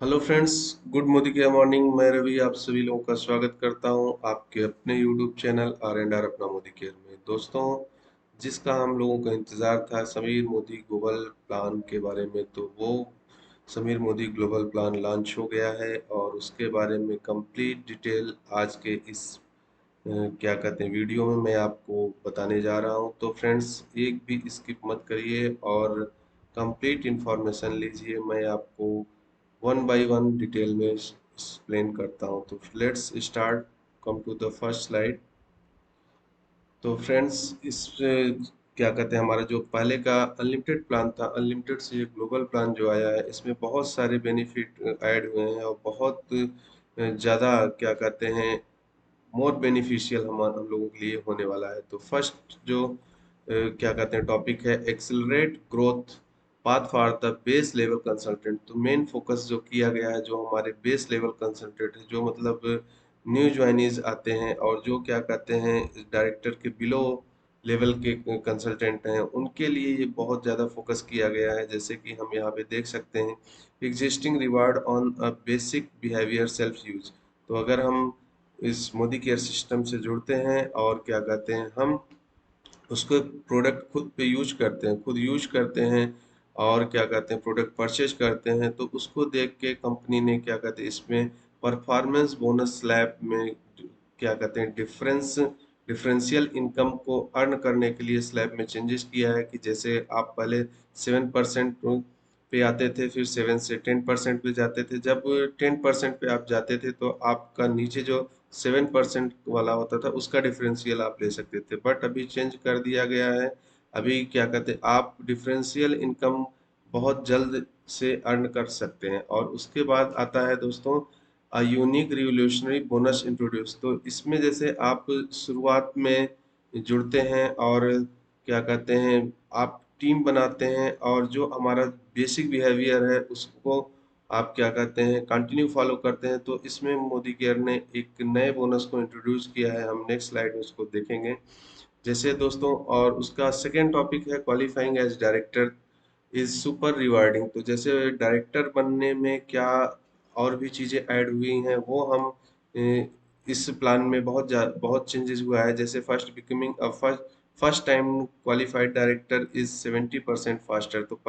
Hello friends, good Modi के morning. मैं रवि आप सभी लोगों का स्वागत करता हूं आपके अपने YouTube channel R and R अपना मोदी केयर में। दोस्तों, जिसका हम लोगों का इंतज़ार था समीर मोदी ग्लोबल प्लान के बारे में, तो वो Sameer Modi global plan launch हो गया है और उसके बारे में कंप्लीट डिटेल आज के इस क्या कहते हैं वीडियो में मैं आपको बताने जा रहा हूं। तो फ्रेंड्स, एक भी स्किप मत करिए और कंप्लीट इंफॉर्मेशन लीजिए। मैं आपको वन बाय वन डिटेल में एक्सप्लेन करता हूं। तो let's start. Come to the first slide. तो फ्रेंड्स, इस क्या कहते हैं, हमारा जो पहले का अनलिमिटेड प्लान था, अनलिमिटेड से ये ग्लोबल प्लान जो आया है, इसमें बहुत सारे बेनिफिट ऐड हुए हैं और बहुत ज़्यादा क्या कहते हैं मोर बेनिफिशियल हम लोगों के लिए होने वाला है। तो फर्स्ट जो क्या कहते हैं टॉपिक है, accelerate growth path for the base level consultant. तो मेन फोकस जो किया गया है, जो हमारे बेस लेवल कंसल्टेंट है, जो मतलब न्यू ज्वाइनीज आते हैं और जो क्या कहते हैं डायरेक्टर के बिलो लेवल के कंसल्टेंट हैं, उनके लिए ये बहुत ज़्यादा फोकस किया गया है। जैसे कि हम यहाँ पे देख सकते हैं, existing reward on a basic behaviour self use. तो अगर हम इस मोदी केयर सिस्टम से जुड़ते हैं और क्या कहते हैं, हम उसको प्रोडक्ट खुद पे यूज करते हैं, खुद यूज करते हैं और क्या कहते हैं प्रोडक्ट परचेज करते हैं, तो उसको देख के कंपनी ने क्या कहते हैं इसमें परफॉर्मेंस बोनस स्लैब में क्या कहते हैं डिफरेंशियल इनकम को अर्न करने के लिए स्लैब में चेंजेस किया है। कि जैसे आप पहले 7% पे आते थे, फिर 7 से 10% पे जाते थे। जब 10% पे आप जाते थे तो आपका नीचे जो 7% वाला होता था उसका डिफरेंशियल आप ले सकते थे, बट अभी चेंज कर दिया गया है। अभी क्या कहते हैं, आप डिफरेंशियल इनकम बहुत जल्द से अर्न कर सकते हैं। और उसके बाद आता है दोस्तों यूनिक रिवोल्यूशनरी बोनस इंट्रोड्यूस। तो इसमें जैसे आप शुरुआत में जुड़ते हैं और क्या कहते हैं आप टीम बनाते हैं और जो हमारा बेसिक बिहेवियर है उसको आप क्या कहते हैं कंटिन्यू फॉलो करते हैं, तो इसमें मोदी केयर ने एक नए बोनस को इंट्रोड्यूस किया है। हम नेक्स्ट स्लाइड में उसको देखेंगे। जैसे दोस्तों, और उसका सेकेंड टॉपिक है qualifying as director is super rewarding. तो जैसे डायरेक्टर बनने में क्या और भी चीज़ें ऐड हुई हैं, वो हम इस प्लान में बहुत चेंजेस हुआ है। जैसे first becoming first time qualified director is 70% faster. तो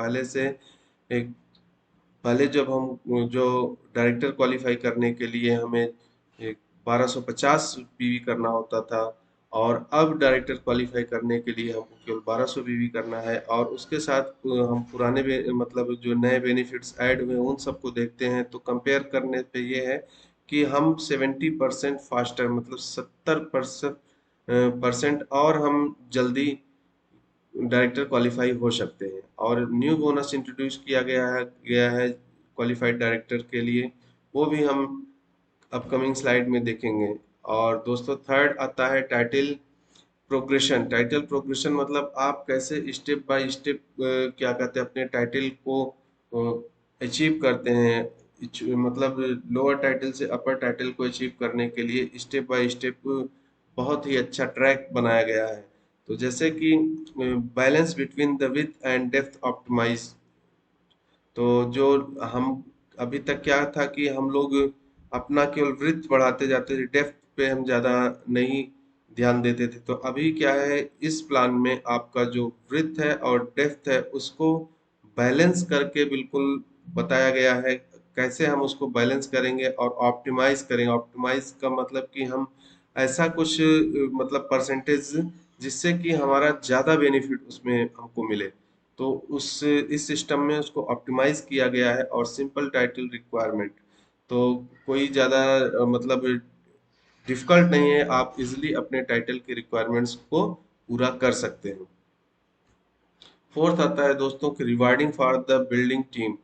एक पहले जब हम जो डायरेक्टर क्वालिफाई करने के लिए हमें 1250 पीवी करना होता था, और अब डायरेक्टर क्वालिफाई करने के लिए हमको केवल 1200 पीवी करना है। और उसके साथ हम मतलब जो नए बेनिफिट्स ऐड हुए उन सबको देखते हैं, तो कंपेयर करने पे ये है कि हम 70% फास्टर मतलब 70% और हम जल्दी डायरेक्टर क्वालिफाई हो सकते हैं। और न्यू बोनस इंट्रोड्यूस किया है क्वालिफाइड डायरेक्टर के लिए, वो भी हम अपकमिंग स्लाइड में देखेंगे। और दोस्तों, थर्ड आता है टाइटल प्रोग्रेशन। टाइटल प्रोग्रेशन मतलब आप कैसे स्टेप बाय स्टेप क्या कहते हैं अपने टाइटल को अचीव करते हैं। मतलब लोअर टाइटल से अपर टाइटल को अचीव करने के लिए स्टेप बाय स्टेप बहुत ही अच्छा ट्रैक बनाया गया है। तो जैसे कि balance between the width and depth optimise. तो जो हम अभी तक क्या था कि हम लोग अपना केवल वृत्त बढ़ाते जाते थे, डेप्थ पे हम ज़्यादा नहीं ध्यान देते थे। तो अभी क्या है, इस प्लान में आपका जो वृत्त है और डेप्थ है उसको बैलेंस करके बिल्कुल बताया गया है। कैसे हम उसको बैलेंस करेंगे और ऑप्टिमाइज करेंगे। ऑप्टिमाइज का मतलब कि हम ऐसा कुछ मतलब परसेंटेज जिससे कि हमारा ज़्यादा बेनिफिट उसमें हमको मिले। तो उस इस सिस्टम में उसको ऑप्टिमाइज किया गया है। और सिंपल टाइटल रिक्वायरमेंट, तो कोई ज़्यादा मतलब डिफिकल्ट नहीं है, आप इजिली अपने टाइटल के रिक्वायरमेंट्स को पूरा कर सकते हैं। फोर्थ आता है दोस्तों कि rewarding for the building team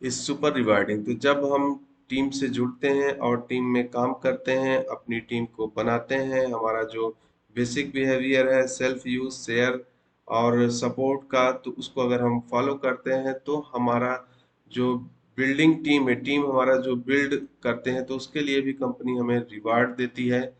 is super rewarding. तो जब हम टीम से जुड़ते हैं और टीम में काम करते हैं, अपनी टीम को बनाते हैं, हमारा जो बेसिक बिहेवियर है सेल्फ यूज शेयर और सपोर्ट का, तो उसको अगर हम फॉलो करते हैं तो हमारा जो बिल्डिंग टीम है, टीम हमारा जो बिल्ड करते हैं, तो उसके लिए भी कंपनी हमें रिवार्ड देती है।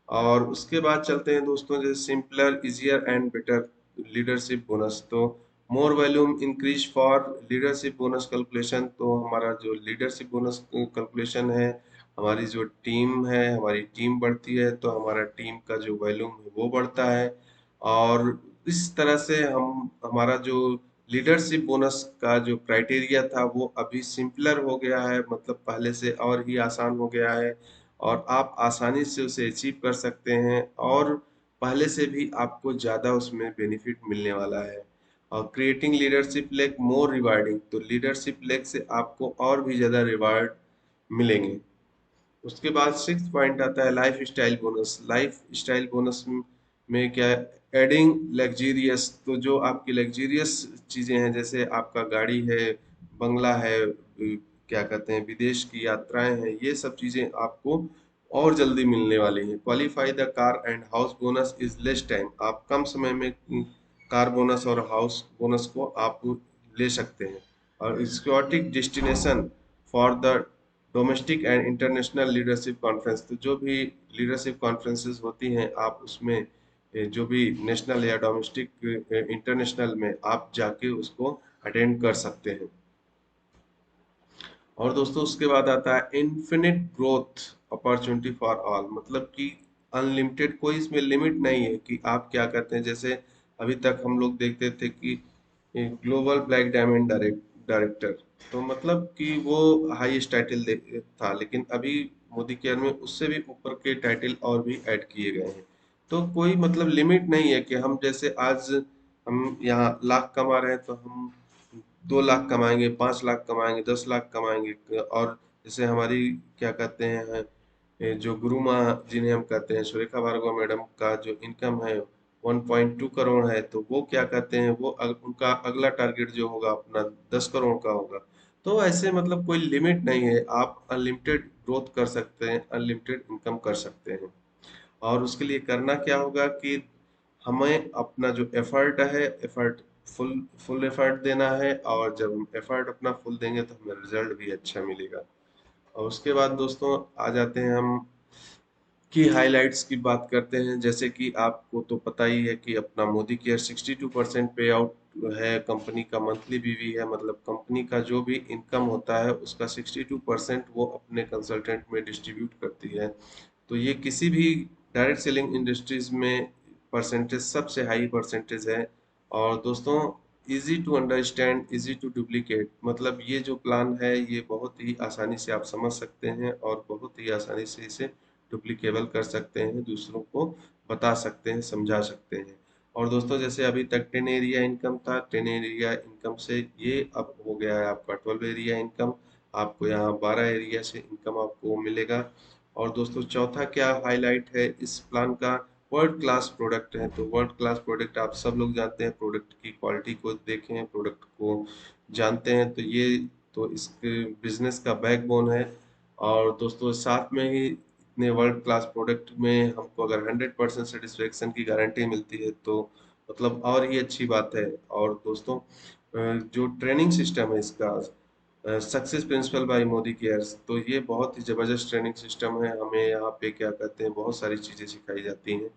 और उसके बाद चलते हैं दोस्तों, जैसे simpler easier and better leadership bonus. तो more volume increase for leadership bonus calculation. तो हमारा जो लीडरशिप बोनस कैलकुलेशन है, हमारी जो टीम है, हमारी टीम बढ़ती है तो हमारा टीम का जो वॉल्यूम है वो बढ़ता है। और इस तरह से हम हमारा जो लीडरशिप बोनस का जो क्राइटेरिया था वो अभी सिंपलर हो गया है, मतलब पहले से और ही आसान हो गया है और आप आसानी से उसे अचीव कर सकते हैं और पहले से भी आपको ज़्यादा उसमें बेनिफिट मिलने वाला है। और क्रिएटिंग लीडरशिप लेग मोर रिवार्डिंग, तो लीडरशिप लेग से आपको और भी ज़्यादा रिवार्ड मिलेंगे। उसके बाद सिक्स पॉइंट आता है life style bonus. Life style bonus में क्या है, एडिंग लग्जीरियस, तो जो आपकी लग्जीरियस चीजें हैं जैसे आपका गाड़ी है, बंगला है, क्या कहते हैं विदेश की यात्राएं हैं, ये सब चीजें आपको और जल्दी मिलने वाली हैं। Qualify the car and house bonus is less time, आप कम समय में कार बोनस और हाउस बोनस को आप ले सकते हैं। और exotic destination for the domestic and international leadership conference, तो जो भी लीडरशिप कॉन्फ्रेंसेस होती हैं आप उसमें जो भी नेशनल या डोमेस्टिक इंटरनेशनल में आप जाके उसको अटेंड कर सकते हैं। और दोस्तों उसके बाद आता है infinite growth opportunity for all, मतलब कि अनलिमिटेड, कोई इसमें लिमिट नहीं है कि आप क्या करते हैं। जैसे अभी तक हम लोग देखते थे कि ग्लोबल ब्लैक डायमंड डायरेक्टर, तो मतलब कि वो हाईएस्ट टाइटल था, लेकिन अभी मोदी केयर में उससे भी ऊपर के टाइटल और भी ऐड किए गए हैं। तो कोई मतलब लिमिट नहीं है कि हम जैसे आज हम यहाँ लाख कमा रहे हैं तो हम 2 लाख कमाएंगे, 5 लाख कमाएंगे, 10 लाख कमाएंगे। और जैसे हमारी क्या कहते हैं जो गुरु माँ जिन्हें हम कहते हैं सुरेखा भार्गव मैडम का जो इनकम है 1.2 करोड़ है, तो वो क्या कहते हैं वो उनका अगला टारगेट जो होगा अपना 10 करोड़ का होगा। तो ऐसे मतलब कोई लिमिट नहीं है, आप अनलिमिटेड ग्रोथ कर सकते हैं, अनलिमिटेड इनकम कर सकते हैं। और उसके लिए करना क्या होगा कि हमें अपना जो एफर्ट है, एफर्ट फुल फुल एफर्ट देना है, और जब हम एफर्ट अपना फुल देंगे तो हमें रिजल्ट भी अच्छा मिलेगा। और उसके बाद दोस्तों आ जाते हैं हम की हाइलाइट्स की बात करते हैं। जैसे कि आपको तो पता ही है कि अपना मोदी केयर 62% पे आउट है, कंपनी का मंथली बीवी है, मतलब कंपनी का जो भी इनकम होता है उसका 62% वो अपने कंसल्टेंट में डिस्ट्रीब्यूट करती है। तो ये किसी भी डायरेक्ट सेलिंग इंडस्ट्रीज में परसेंटेज सबसे हाई परसेंटेज है। और दोस्तों easy to understand, easy to duplicate, मतलब ये जो प्लान है ये बहुत ही आसानी से आप समझ सकते हैं और बहुत ही आसानी से इसे डुप्लीकेबल कर सकते हैं, दूसरों को बता सकते हैं, समझा सकते हैं। और दोस्तों जैसे अभी तक 10 एरिया इनकम था, 10 एरिया इनकम से ये अब हो गया है आपका 12 एरिया इनकम, आपको यहाँ 12 एरिया से इनकम आपको मिलेगा। और दोस्तों चौथा क्या हाईलाइट है इस प्लान का, वर्ल्ड क्लास प्रोडक्ट है। तो वर्ल्ड क्लास प्रोडक्ट आप सब लोग जानते हैं, प्रोडक्ट की क्वालिटी को देखें, प्रोडक्ट को जानते हैं, तो ये तो इसके बिजनेस का बैकबोन है। और दोस्तों साथ में ही इतने वर्ल्ड क्लास प्रोडक्ट में हमको अगर 100% सेटिस्फेक्शन की गारंटी मिलती है तो मतलब और ही अच्छी बात है। और दोस्तों जो ट्रेनिंग सिस्टम है इसका, success principal bye Modi cares, तो ये बहुत ही जबरदस्त ट्रेनिंग सिस्टम है। हमें यहाँ पे क्या कहते हैं बहुत सारी चीजें सिखाई जाती हैं।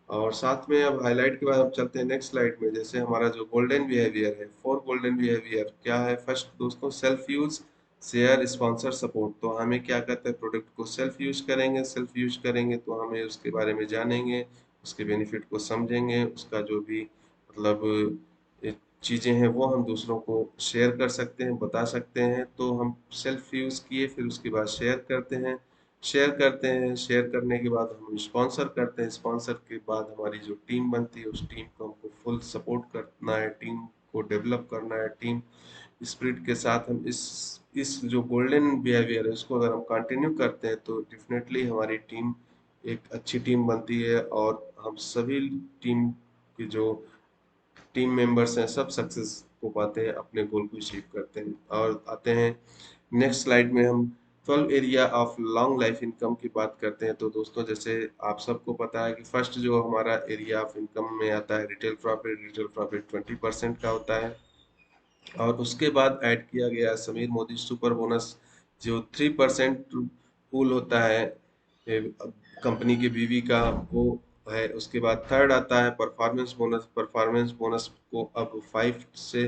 और साथ में अब हाईलाइट के बाद हम चलते हैं नेक्स्ट स्लाइड में। जैसे हमारा जो गोल्डन बिहेवियर है, 4 गोल्डन बिहेवियर क्या है। फर्स्ट दोस्तों self use, share, sponsor, support. तो हमें क्या कहते हैं प्रोडक्ट को सेल्फ यूज करेंगे, सेल्फ यूज करेंगे तो हमें उसके बारे में जानेंगे, उसके बेनिफिट को समझेंगे, उसका जो भी मतलब चीजें हैं वो हम दूसरों को शेयर कर सकते हैं, बता सकते हैं। तो हम सेल्फ यूज किए, फिर उसके बाद शेयर करते हैं, शेयर करते हैं, शेयर करने के बाद हम स्पॉन्सर करते हैं, स्पॉन्सर के बाद हमारी जो टीम बनती है उस टीम को हमको फुल सपोर्ट करना है, टीम को डेवलप करना है। टीम स्पिरिट के साथ हम इस जो गोल्डन बिहेवियर है उसको अगर हम कंटिन्यू करते हैं तो डेफिनेटली हमारी टीम एक अच्छी टीम बनती है और हम सभी टीम के जो टीम मेंबर्स हैं सब सक्सेस को पाते हैं, अपने गोल को अचीव करते हैं। और आते हैं नेक्स्ट स्लाइड में हम 12 area of long life income की बात करते हैं। तो दोस्तों जैसे आप सबको पता है कि फर्स्ट जो हमारा एरिया ऑफ इनकम में आता है रिटेल प्रॉफिट, रिटेल प्रॉफिट 20% का होता है। और उसके बाद ऐड किया गया समीर मोदी सुपर बोनस जो 3% पूल होता है कंपनी के बीवी का, वो है। उसके बाद थर्ड आता है परफॉर्मेंस बोनस। परफॉर्मेंस बोनस को अब 5 से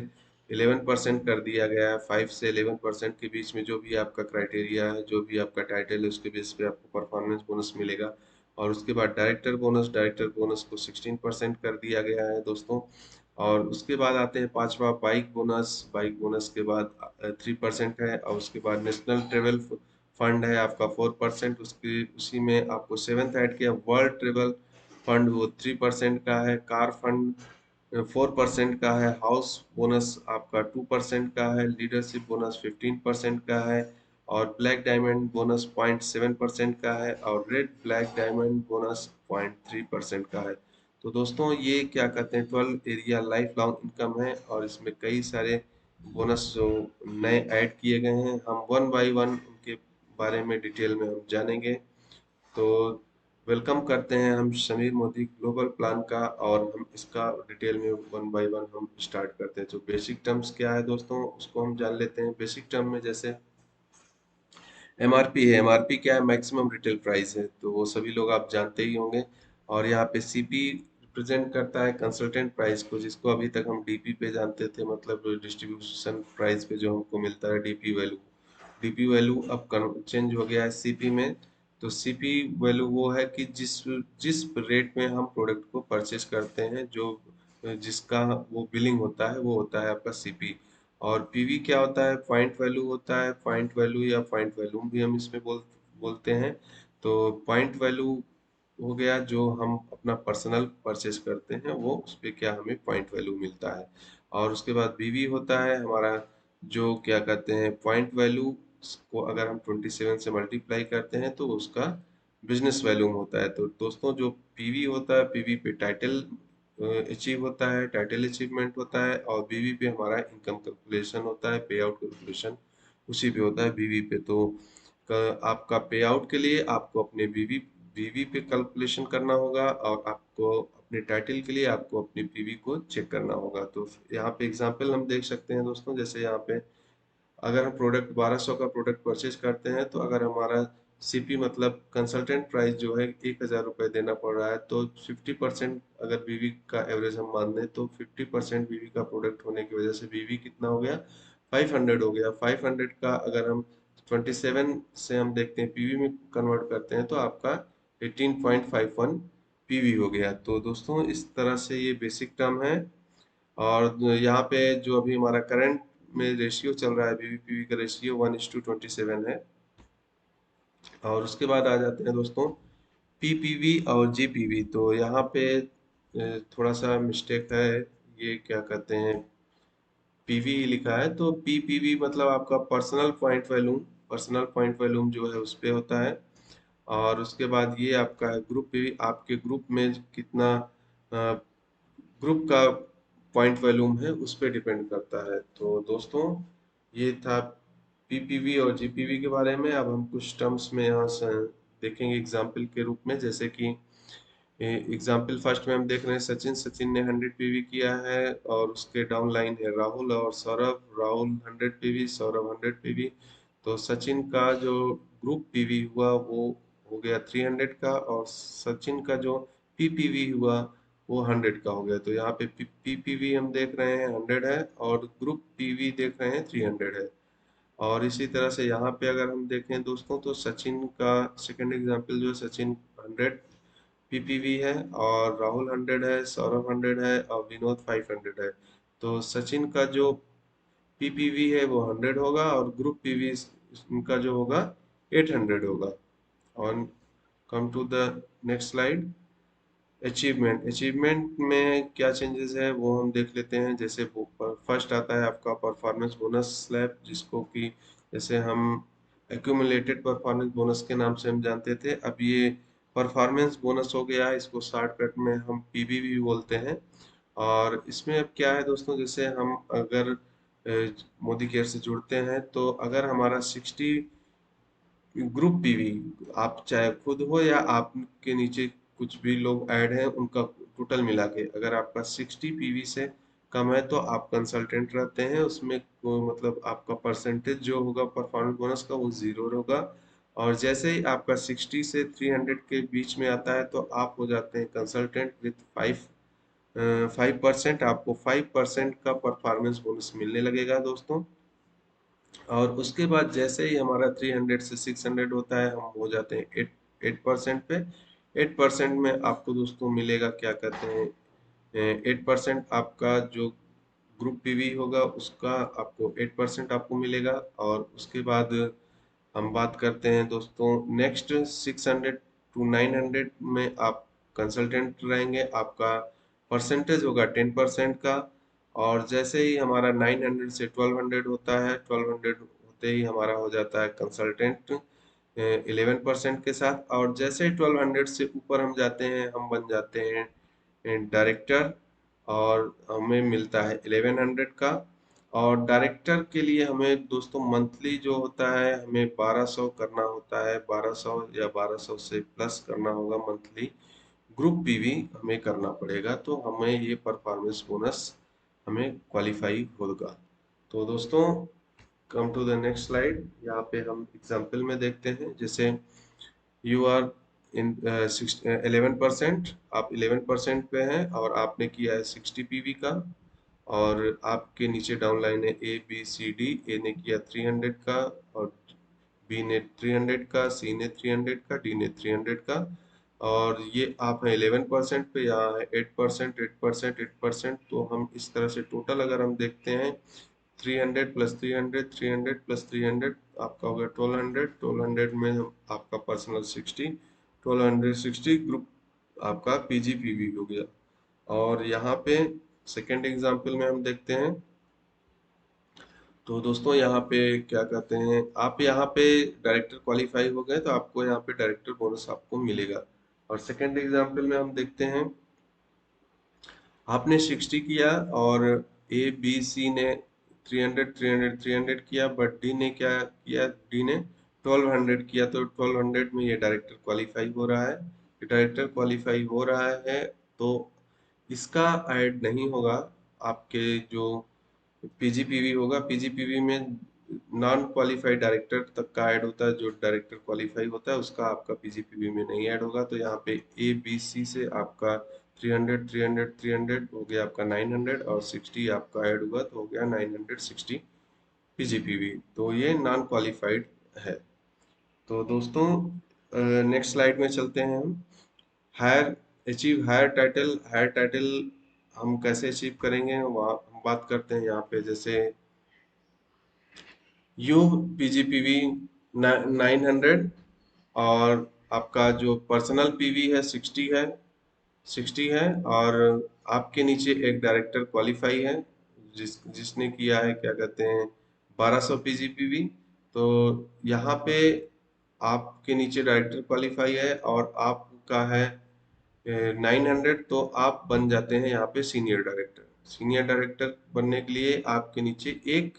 11% कर दिया गया है। 5 से 11% के बीच में जो भी आपका क्राइटेरिया है, जो भी आपका टाइटल है, उसके बेस पे आपको परफॉर्मेंस बोनस मिलेगा। और उसके बाद डायरेक्टर बोनस को 16% कर दिया गया है दोस्तों। और उसके बाद आते हैं पांचवा बाइक बोनस। बाइक बोनस के बाद 3% है। और उसके बाद नेशनल ट्रेवल फंड है आपका 4%। उसकी उसी में आपको सेवेंथ ऐड किया वर्ल्ड ट्रेवल फंड, वो 3% का है। कार फंड 4% का है। हाउस बोनस आपका 2% का है। लीडरशिप बोनस 15% का है। और ब्लैक डायमंड बोनस 0.7% का है। और रेड ब्लैक डायमंड बोनस 0.3% का है। तो दोस्तों ये क्या कहते हैं 12 एरिया लाइफ लॉन्ग इनकम है, और इसमें कई सारे बोनस जो नए ऐड किए गए हैं, हम वन बाय वन उनके बारे में डिटेल में हम जानेंगे। तो वेलकम करते हैं हम समीर मोदी ग्लोबल प्लान का, और हम इसका डिटेल में वन बाय वन हम स्टार्ट करते हैं। तो बेसिक टर्म्स क्या है दोस्तों, उसको हम जान लेते हैं। बेसिक टर्म में जैसे एमआरपी है। एमआरपी क्या है? मैक्सिमम रिटेल प्राइस है, तो वो सभी लोग आप जानते ही होंगे। और यहाँ पे सीपी रिप्रेजेंट करता है कंसल्टेंट प्राइस को, जिसको अभी तक हम डीपी पे जानते थे, मतलब डिस्ट्रीब्यूशन प्राइस पे जो हमको मिलता है डीपी वैल्यू। डीपी वैल्यू अब चेंज हो गया है सीपी में। तो सीपी वैल्यू वो है कि जिस जिस रेट में हम प्रोडक्ट को परचेज करते हैं, जो जिसका वो बिलिंग होता है, वो होता है आपका सीपी। और पीवी क्या होता है? पॉइंट वैल्यू होता है। पॉइंट वैल्यू या पॉइंट वैल्यूम भी हम इसमें बोलते हैं। तो पॉइंट वैल्यू हो गया जो हम अपना पर्सनल परचेज करते हैं, वो उस पे क्या हमें पॉइंट वैल्यू मिलता है। और उसके बाद बीवी होता है हमारा, जो क्या कहते हैं पॉइंट वैल्यू को अगर हम 27 से मल्टीप्लाई करते हैं तो उसका बिजनेस वैल्यूम होता है। तो दोस्तों जो पीवी होता है, पीवी पे टाइटल अचीव होता है, टाइटल अचीवमेंट होता है। और बीवी पे हमारा इनकम कैलकुलेशन होता है, पे आउट कैलकुलेशन उसी पे होता है बीवी पे। तो आपका पे आउट के लिए आपको अपने बीवी बीवी पे कैलकुलेशन करना होगा, और आपको अपने टाइटल के लिए आपको अपनी पीवी को चेक करना होगा। तो यहाँ पे एग्जांपल हम देख सकते हैं दोस्तों, जैसे यहाँ पे अगर हम प्रोडक्ट 1200 का प्रोडक्ट परचेज करते हैं, तो अगर हमारा सीपी मतलब कंसल्टेंट प्राइस जो है 1000 रुपये देना पड़ रहा है, तो 50% अगर बीवी का एवरेज हम मान लें, तो 50% बीवी का प्रोडक्ट होने की वजह से बीवी कितना हो गया? 500 हो गया। 500 का अगर हम 27 से हम देखते हैं पीवी में कन्वर्ट करते हैं, तो आपका 18.51 पीवी हो गया। तो दोस्तों इस तरह से ये बेसिक टर्म है। और यहाँ पे जो अभी हमारा करंट में रेशियो चल रहा है, बीबीपीवी का रेशियो 1:27 है। और उसके बाद आ जाते हैं दोस्तों पीपीवी और जीपीवी। तो यहाँ पे थोड़ा सा मिस्टेक है, ये क्या कहते हैं पीवी लिखा है, तो पीपीवी मतलब आपका personal point volume. Personal point volume जो है उस पे होता है। और उसके बाद ये आपका ग्रुप पीवी, आपके ग्रुप में कितना ग्रुप का पॉइंट वैल्यूम है उस पे डिपेंड करता है। तो दोस्तों ये था पीपीवी और जीपीवी के बारे में। अब हम कुछ टर्म्स में यहाँ से देखेंगे एग्जाम्पल के रूप में। जैसे कि एग्जाम्पल फर्स्ट में हम देख रहे हैं सचिन। सचिन ने 100 पीवी किया है, और उसके डाउन लाइन है राहुल और सौरभ। Rahul 100 PV, Saurabh 100 PV. तो सचिन का जो ग्रुप पीवी हुआ वो हो गया 300 का, और सचिन का जो पीपीवी हुआ वो 100 का हो गया। तो यहाँ पे पीपीवी हम देख रहे हैं 100 है, और ग्रुप पीवी देख रहे हैं 300 है। और इसी तरह से यहाँ पे अगर हम देखें दोस्तों, तो सचिन का सेकंड एग्जांपल जो है, सचिन 100 पीपीवी है, और राहुल 100 है, सौरभ 100 है, और विनोद 500 है। तो सचिन का जो पीपीवी है वो 100 होगा, और ग्रुप पीवी इनका जो होगा 800 होगा। और come to the next slide. Achievement. Achievement में क्या चेंजेस है वो हम देख लेते हैं। जैसे फर्स्ट आता है आपका परफॉर्मेंस बोनस स्लैब, जिसको कि जैसे हम एक्यूमुलेटेड परफॉर्मेंस बोनस के नाम से हम जानते थे, अब ये परफॉर्मेंस बोनस हो गया है। इसको शॉर्टकट में हम पीबी भी बोलते हैं। और इसमें अब क्या है दोस्तों, जैसे हम अगर मोदी केयर से जुड़ते हैं, तो अगर हमारा 60 ग्रुप पीवी, आप चाहे खुद हो या आपके नीचे कुछ भी लोग ऐड हैं उनका टोटल मिला के, अगर आपका 60 पीवी से कम है तो आप कंसल्टेंट रहते हैं। उसमें मतलब आपका परसेंटेज जो होगा परफॉर्मेंस बोनस का वो 0 होगा। और जैसे ही आपका 60 से 300 के बीच में आता है तो आप हो जाते हैं कंसल्टेंट विथ 5%। आपको 5% का परफॉर्मेंस बोनस मिलने लगेगा दोस्तों। और उसके बाद जैसे ही हमारा 300 से 600 होता है हम हो जाते हैं 8% पे। 8% में आपको दोस्तों मिलेगा क्या कहते हैं, 8% आपका जो ग्रुप पीवी होगा उसका आपको 8% आपको मिलेगा। और उसके बाद हम बात करते हैं दोस्तों नेक्स्ट 600 टू 900 में आप कंसल्टेंट रहेंगे, आपका परसेंटेज होगा 10% का। और जैसे ही हमारा 900 से 1200 होता है, 1200 होते ही हमारा हो जाता है कंसल्टेंट 11% के साथ। और जैसे ही 1200 से ऊपर हम जाते हैं हम बन जाते हैं डायरेक्टर, और हमें मिलता है 1100 का। और डायरेक्टर के लिए हमें दोस्तों मंथली जो होता है हमें 1200 करना होता है, 1200 या 1200 से प्लस करना होगा मंथली। ग्रुप पीवी हमें करना पड़ेगा तो हमें ये परफॉर्मेंस बोनस हमें क्वालिफाई होगा। तो दोस्तों come to the next slide. यहाँ पे हम एग्जाम्पल में देखते हैं, जैसे यू आर इन 11%, आप 11% पे हैं और आपने किया है 60 पीवी का। और आपके नीचे डाउन लाइन है ए बी सी डी। ए ने किया 300 का, और बी ने 300 का, सी ने 300 का, डी ने 300 का। और ये आप हैं 11% पे, यहाँ है 8%, 8%, 8%। तो हम इस तरह से टोटल अगर हम देखते हैं 300 प्लस 300, 300 प्लस 300 आपका हो गया 1200। 1200 में हम आपका पर्सनल 60, 1260 ग्रुप आपका पीजीपीवी हो गया। और यहाँ पे सेकेंड एग्जाम्पल में हम देखते हैं, तो दोस्तों यहाँ पे क्या कहते हैं, आप यहाँ पे डायरेक्टर क्वालिफाई हो गए तो आपको यहाँ पे डायरेक्टर बोनस आपको मिलेगा। और सेकेंड एग्जाम्पल में हम देखते हैं, आपने 60 किया और ए बी सी ने 300 300 300 किया, बट डी ने क्या किया, डी ने 1200 किया। तो 1200 में ये डायरेक्टर क्वालिफाई हो रहा है। ये डायरेक्टर क्वालिफाई हो रहा है तो इसका ऐड नहीं होगा आपके जो पीजीपीवी होगा। पीजीपीवी में नॉन क्वालिफाइड डायरेक्टर तक का ऐड होता है, जो डायरेक्टर क्वालिफाई होता है उसका आपका पीजीपीवी में नहीं ऐड होगा। तो यहाँ पे ए बी सी से आपका 300 300 300 हो गया आपका 900, और 60 आपका ऐड हुआ तो हो गया 960 पीजीपीवी। तो ये नॉन क्वालिफाइड है। तो दोस्तों नेक्स्ट स्लाइड में चलते हैं हम। Higher achieve higher title. Higher title हम कैसे अचीव करेंगे वहाँ हम बात करते हैं। यहाँ पे जैसे यू पीजीपीवी 900, और आपका जो पर्सनल पीवी है 60 है, 60 है। और आपके नीचे एक डायरेक्टर क्वालिफाई है जिसने किया है क्या कहते हैं 1200 पीजीपीवी। तो यहाँ पे आपके नीचे डायरेक्टर क्वालिफाई है और आपका है 900, तो आप बन जाते हैं यहाँ पे सीनियर डायरेक्टर। सीनियर डायरेक्टर बनने के लिए आपके नीचे एक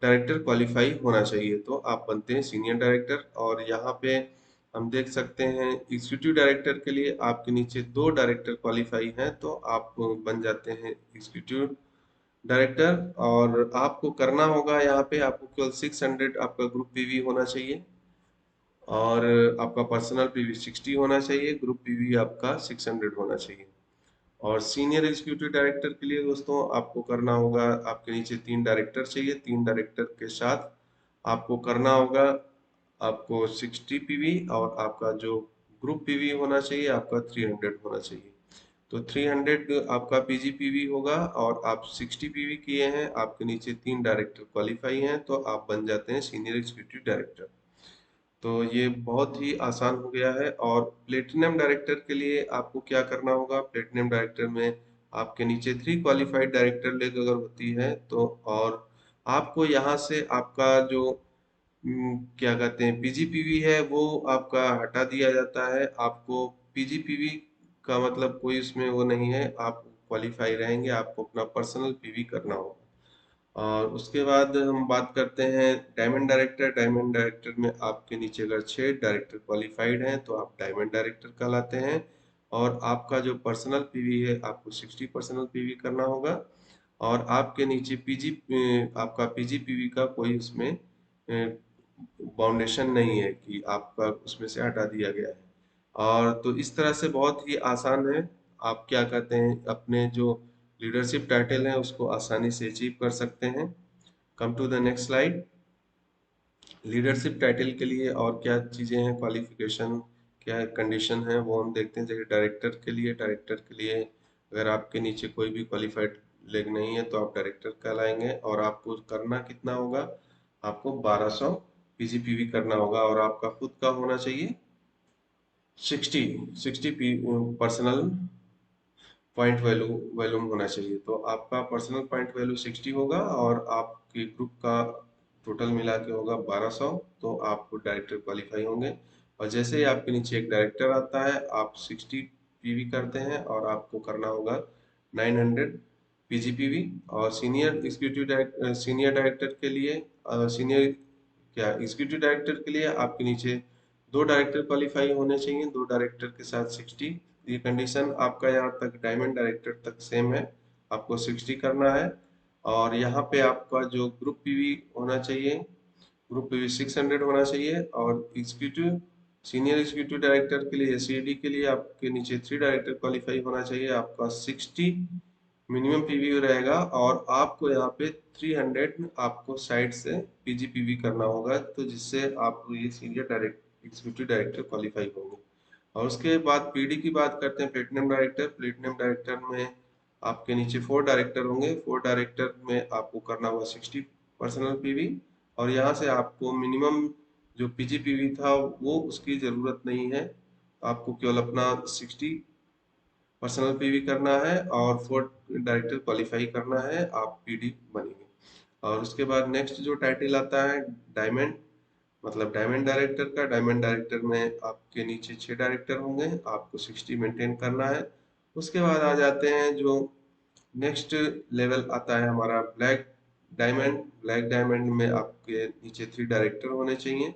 डायरेक्टर क्वालिफाई होना चाहिए तो आप बनते हैं सीनियर डायरेक्टर। और यहाँ पे हम देख सकते हैं एग्जीक्यूटिव डायरेक्टर के लिए आपके नीचे दो डायरेक्टर क्वालिफाई हैं तो आप बन जाते हैं एग्जीक्यूटिव डायरेक्टर। और आपको करना होगा यहाँ पे आपको केवल 600 आपका ग्रुप पीवी होना चाहिए, और आपका पर्सनल पीवी 60 होना चाहिए, ग्रुप पीवी आपका 600 होना चाहिए। और सीनियर एग्जीक्यूटिव डायरेक्टर के लिए दोस्तों आपको करना होगा, आपके नीचे तीन डायरेक्टर चाहिए, तीन डायरेक्टर के साथ आपको करना होगा आपको 60 पीवी, और आपका जो ग्रुप पीवी होना चाहिए आपका 300 होना चाहिए। तो 300 आपका पीजीपीवी होगा और आप 60 पीवी किए हैं, आपके नीचे तीन डायरेक्टर क्वालिफाई हैं तो आप बन जाते हैं सीनियर एग्जीक्यूटिव डायरेक्टर। तो ये बहुत ही आसान हो गया है। और प्लेटिनम डायरेक्टर के लिए आपको क्या करना होगा, प्लेटिनम डायरेक्टर में आपके नीचे 3 क्वालिफाइड डायरेक्टर लेग अगर होती है तो, और आपको यहाँ से आपका जो क्या कहते हैं पीजीपीवी है वो आपका हटा दिया जाता है। आपको पीजीपीवी का मतलब कोई उसमें वो नहीं है, आप क्वालिफाई रहेंगे, आपको अपना पर्सनल पीवी करना होगा। और उसके बाद हम बात करते हैं डायमंड डायरेक्टर। डायमंड डायरेक्टर में आपके नीचे अगर 6 डायरेक्टर क्वालिफाइड हैं तो आप डायमंड डायरेक्टर कहलाते हैं। और आपका जो पर्सनल पीवी है आपको 60 पर्सनल पीवी करना होगा, और आपके नीचे पीजी आपका पीजी पीवी का कोई उसमें बाउंडेशन नहीं है कि आपका उसमें से हटा दिया गया है। और तो इस तरह से बहुत ही आसान है, आप क्या कहते हैं अपने जो लीडरशिप टाइटल है उसको आसानी से अचीव कर सकते हैं। Come to the next slide. Leadership title के लिए और क्या चीज़ें हैं, क्वालिफिकेशन क्या कंडीशन है वो हम देखते हैं। जैसे डायरेक्टर के लिए अगर आपके नीचे कोई भी क्वालिफाइड लेग नहीं है तो आप डायरेक्टर कहलाएंगे, और आपको करना कितना होगा, आपको 1200 पीजीपीवी करना होगा, और आपका खुद का होना चाहिए 60 पर्सनल पॉइंट वैल्यूम होना चाहिए। तो आपका पर्सनल पॉइंट वैल्यू 60 होगा और आपके ग्रुप का टोटल मिला के होगा 1200, तो आप डायरेक्टर क्वालिफाई होंगे। और जैसे ही आपके नीचे एक डायरेक्टर आता है आप 60 पीवी करते हैं और आपको करना होगा 900 पीजीपीवी। और सीनियर डायरेक्टर के लिए सीनियर क्या एग्जीक्यूटिव डायरेक्टर के लिए आपके नीचे दो डायरेक्टर क्वालिफाई होने चाहिए, दो डायरेक्टर के साथ 60। ये कंडीशन आपका यहाँ तक डायमंड डायरेक्टर तक सेम है, आपको 60 करना है। और यहाँ पे आपका जो ग्रुप पीवी होना चाहिए, ग्रुप पीवी 600 होना चाहिए। और एग्जीक्यूटिव सीनियर एग्जीक्यूटिव डायरेक्टर के लिए सीडी के लिए आपके नीचे 3 डायरेक्टर क्वालिफाई होना चाहिए, आपका 60 मिनिमम पीवी रहेगा। और आपको यहाँ पे 300 आपको साइड से पीजीपीवी करना होगा, तो जिससे आप ये senior direct executive director qualify होंगे। और उसके बाद पीडी की बात करते हैं, प्लेटिनम डायरेक्टर में आपके नीचे 4 डायरेक्टर होंगे, 4 डायरेक्टर में आपको करना होगा 60 पर्सनल पीवी। और यहाँ से आपको मिनिमम जो पीजीपीवी था वो उसकी जरूरत नहीं है, आपको केवल अपना 60 पर्सनल पीवी करना है और 4 डायरेक्टर क्वालिफाई करना है, आप पीडी बनेंगे। और उसके बाद नेक्स्ट जो टाइटल आता है डायमंड, मतलब डायमंड डायरेक्टर में आपके नीचे 6 डायरेक्टर होंगे, आपको 60 मेंटेन करना है। उसके बाद आ जाते हैं जो नेक्स्ट लेवल आता है हमारा ब्लैक डायमंड में आपके नीचे 3 डायरेक्टर होने चाहिए।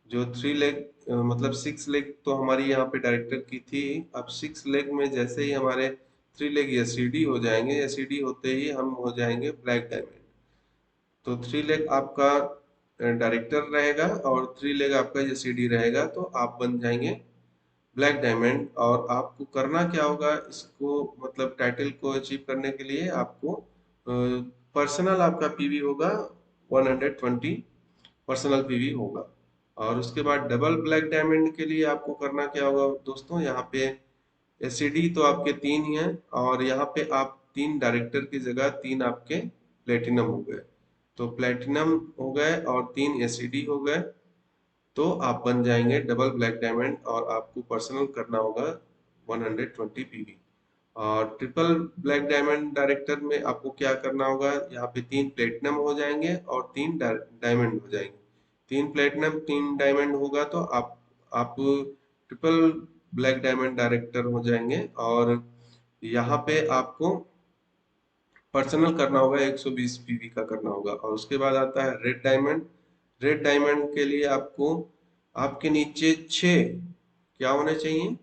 जो 3 लेग मतलब 6 लेग तो हमारी यहाँ पे डायरेक्टर की थी, अब 6 लेग में जैसे ही हमारे 3 लेग एसईडी हो जाएंगे, एसईडी होते ही हम हो जाएंगे ब्लैक डायमंड। तो 3 लेग आपका डायरेक्टर रहेगा और 3 लेग आपका एसईडी रहेगा, तो आप बन जाएंगे ब्लैक डायमंड। और आपको करना क्या होगा, इसको मतलब टाइटल को अचीव करने के लिए आपको पर्सनल आपका पीवी होगा 120 पर्सनल पीवी होगा। और उसके बाद डबल ब्लैक डायमंड के लिए आपको करना क्या होगा दोस्तों, यहाँ पे एसईडी तो आपके 3 ही हैं, और यहाँ पे आप 3 डायरेक्टर की जगह 3 आपके प्लेटिनम हो गए। तो प्लेटिनम हो गए और 3 एसईडी हो गए, तो आप बन जाएंगे डबल ब्लैक डायमंड। और आपको पर्सनल करना होगा 120 पीवी। और ट्रिपल ब्लैक डायमंड डायरेक्टर में आपको क्या करना होगा, यहाँ पे 3 प्लेटिनम हो जाएंगे और 3 डायमंड हो जाएंगे। 3 प्लेटिनम 3 डायमंड होगा तो आप ट्रिपल ब्लैक डायमंड डायरेक्टर हो जाएंगे। और यहाँ पे आपको पर्सनल करना होगा 120 पीवी का करना होगा। और उसके बाद आता है रेड डायमंड। रेड डायमंड के लिए आपको आपके नीचे 6 क्या होने चाहिए,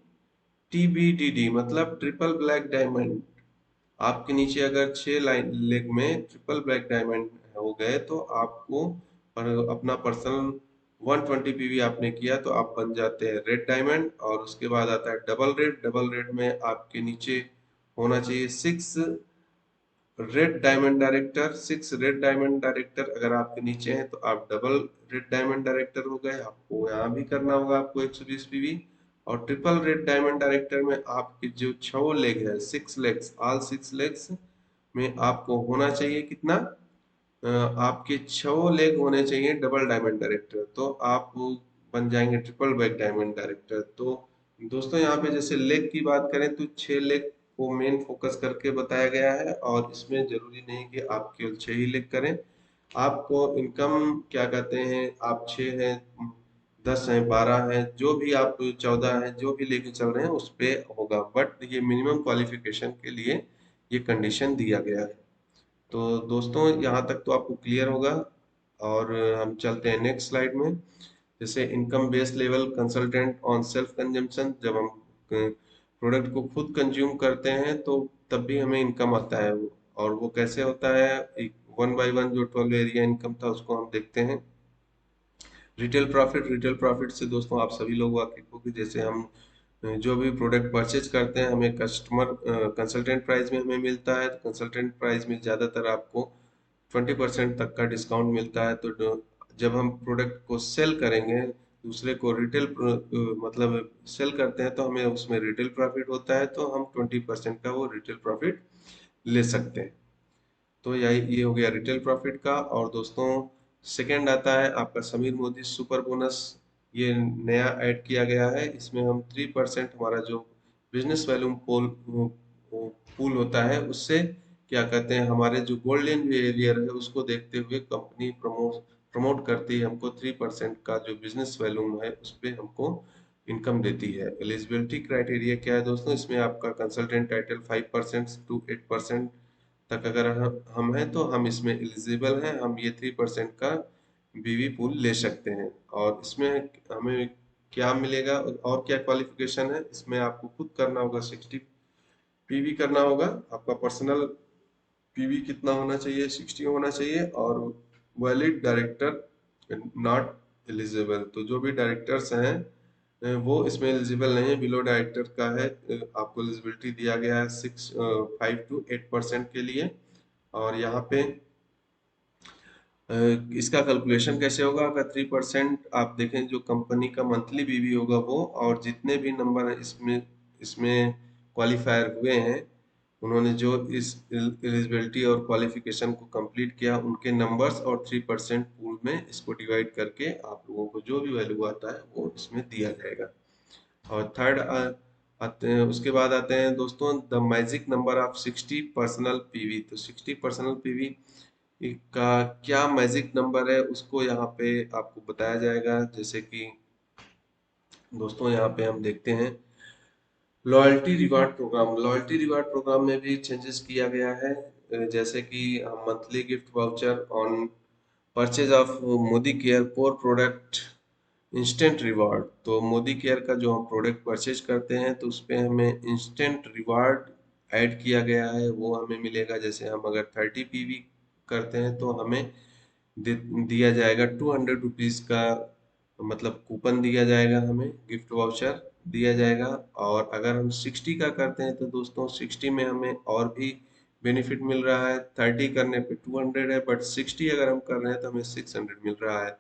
टीबीडीडी मतलब ट्रिपल ब्लैक डायमंड। आपके नीचे अगर 6 लाइन लेग में ट्रिपल ब्लैक डायमंड हो गए तो आपको अपना पर्सनल 120 पीवी आपने किया तो आप बन जाते हैं रेड डायमंड। और उसके बाद आता है डबल रेड में आपके नीचे होना चाहिए 6 red diamond director. 6 red diamond director अगर आपके नीचे हैं तो आप डबल रेड डायमंड डायरेक्टर हो गए, आपको यहाँ भी करना होगा आपको 120 पीवी। और ट्रिपल रेड डायमंड डायरेक्टर में आपके जो 6 लेग है, 6 लेग्स ऑल 6 लेग्स में आपको होना चाहिए कितना, आपके 6 लेग होने चाहिए डबल डायमंड डायरेक्टर, तो आप बन जाएंगे ट्रिपल बैक डायमंड डायरेक्टर। तो दोस्तों यहाँ पे जैसे लेग की बात करें तो 6 लेग को मेन फोकस करके बताया गया है, और इसमें जरूरी नहीं कि आप केवल 6 ही लेग करें। आपको इनकम क्या कहते हैं, आप 6 हैं, 10 हैं, 12 हैं, जो भी आप 14 हैं, जो भी लेके चल रहे हैं उस पे होगा, बट ये मिनिमम क्वालिफिकेशन के लिए ये कंडीशन दिया गया है। तो दोस्तों यहाँ तक तो आपको क्लियर होगा। और हम चलते हैं नेक्स्ट स्लाइड में। जैसे income base level consultant on self consumption, जब हम प्रोडक्ट को खुद कंज्यूम करते हैं तो तब भी हमें इनकम आता है। और वो कैसे होता है, एक वन बाय वन जो 12 एरिया इनकम था उसको हम देखते हैं। रिटेल प्रॉफिट से दोस्तों आप सभी लोग वाकिफ हो कि जैसे हम जो भी प्रोडक्ट परचेज करते हैं हमें कस्टमर कंसल्टेंट प्राइस में हमें मिलता है, तो कंसल्टेंट प्राइस में ज़्यादातर आपको 20% तक का डिस्काउंट मिलता है। तो जब हम प्रोडक्ट को सेल करेंगे दूसरे को मतलब सेल करते हैं तो हमें उसमें रिटेल प्रॉफिट होता है, तो हम 20% का वो रिटेल प्रॉफिट ले सकते हैं। तो यही ये हो गया रिटेल प्रॉफिट का। और दोस्तों सेकंड आता है आपका समीर मोदी सुपर बोनस। ये नया ऐड किया गया है। इसमें हम 3% हमारा जो बिजनेस वैल्यूम पूल होता है उससे क्या कहते हैं हमारे जो गोल्डन बिहेवियर है उसको देखते हुए कंपनी प्रमोट करती है, हमको 3% का जो बिजनेस वैल्यूम है उस पर हमको इनकम देती है। एलिजिबिलिटी क्राइटेरिया क्या है दोस्तों, इसमें आपका कंसल्टेंट टाइटल 5% टू 8% तक अगर हम हैं तो हम इसमें एलिजिबल हैं, हम ये 3% का बीवी पूल ले सकते हैं। और इसमें हमें क्या मिलेगा और क्या क्वालिफिकेशन है, इसमें आपको खुद करना होगा। 60 पीवी करना होगा, आपका पर्सनल पीवी कितना होना चाहिए, 60 होना चाहिए। और वैलिड डायरेक्टर नॉट एलिजिबल, तो जो भी डायरेक्टर्स हैं वो इसमें एलिजिबल नहीं है, बिलो डायरेक्टर का है। आपको एलिजिबिलिटी दिया गया है 5 to 8% के लिए। और यहाँ पे इसका कैलकुलेशन कैसे होगा, अगर 3% आप देखें जो कंपनी का मंथली बीवी होगा वो, और जितने भी नंबर इसमें इसमें क्वालिफायर हुए हैं उन्होंने जो इस एलिजिबिलिटी और क्वालिफिकेशन को कंप्लीट किया उनके नंबर्स और 3% पूल में इसको डिवाइड करके आप लोगों को जो भी वैल्यू आता है वो इसमें दिया जाएगा। और थर्ड आते हैं, उसके बाद आते हैं दोस्तों the magic number of 60 personal PV. तो 60 पर्सनल पीवी का क्या मैजिक नंबर है उसको यहाँ पे आपको बताया जाएगा। जैसे कि दोस्तों यहाँ पे हम देखते हैं लॉयल्टी रिवार्ड प्रोग्राम में भी चेंजेस किया गया है। जैसे कि हम monthly gift voucher on purchase of Modi care core product instant reward. तो मोदी केयर का जो हम प्रोडक्ट परचेज करते हैं तो उस पे हमें इंस्टेंट रिवार्ड ऐड किया गया है, वो हमें मिलेगा। जैसे हम अगर 30 पीवी करते हैं तो हमें दिया जाएगा 200 रुपीज़ का, मतलब कूपन दिया जाएगा, हमें गिफ्ट वाउचर दिया जाएगा। और अगर हम 60 का करते हैं तो दोस्तों 60 में हमें और भी बेनिफिट मिल रहा है। 30 करने पे 200 है, बट 60 अगर हम कर रहे हैं तो हमें 600 मिल रहा है।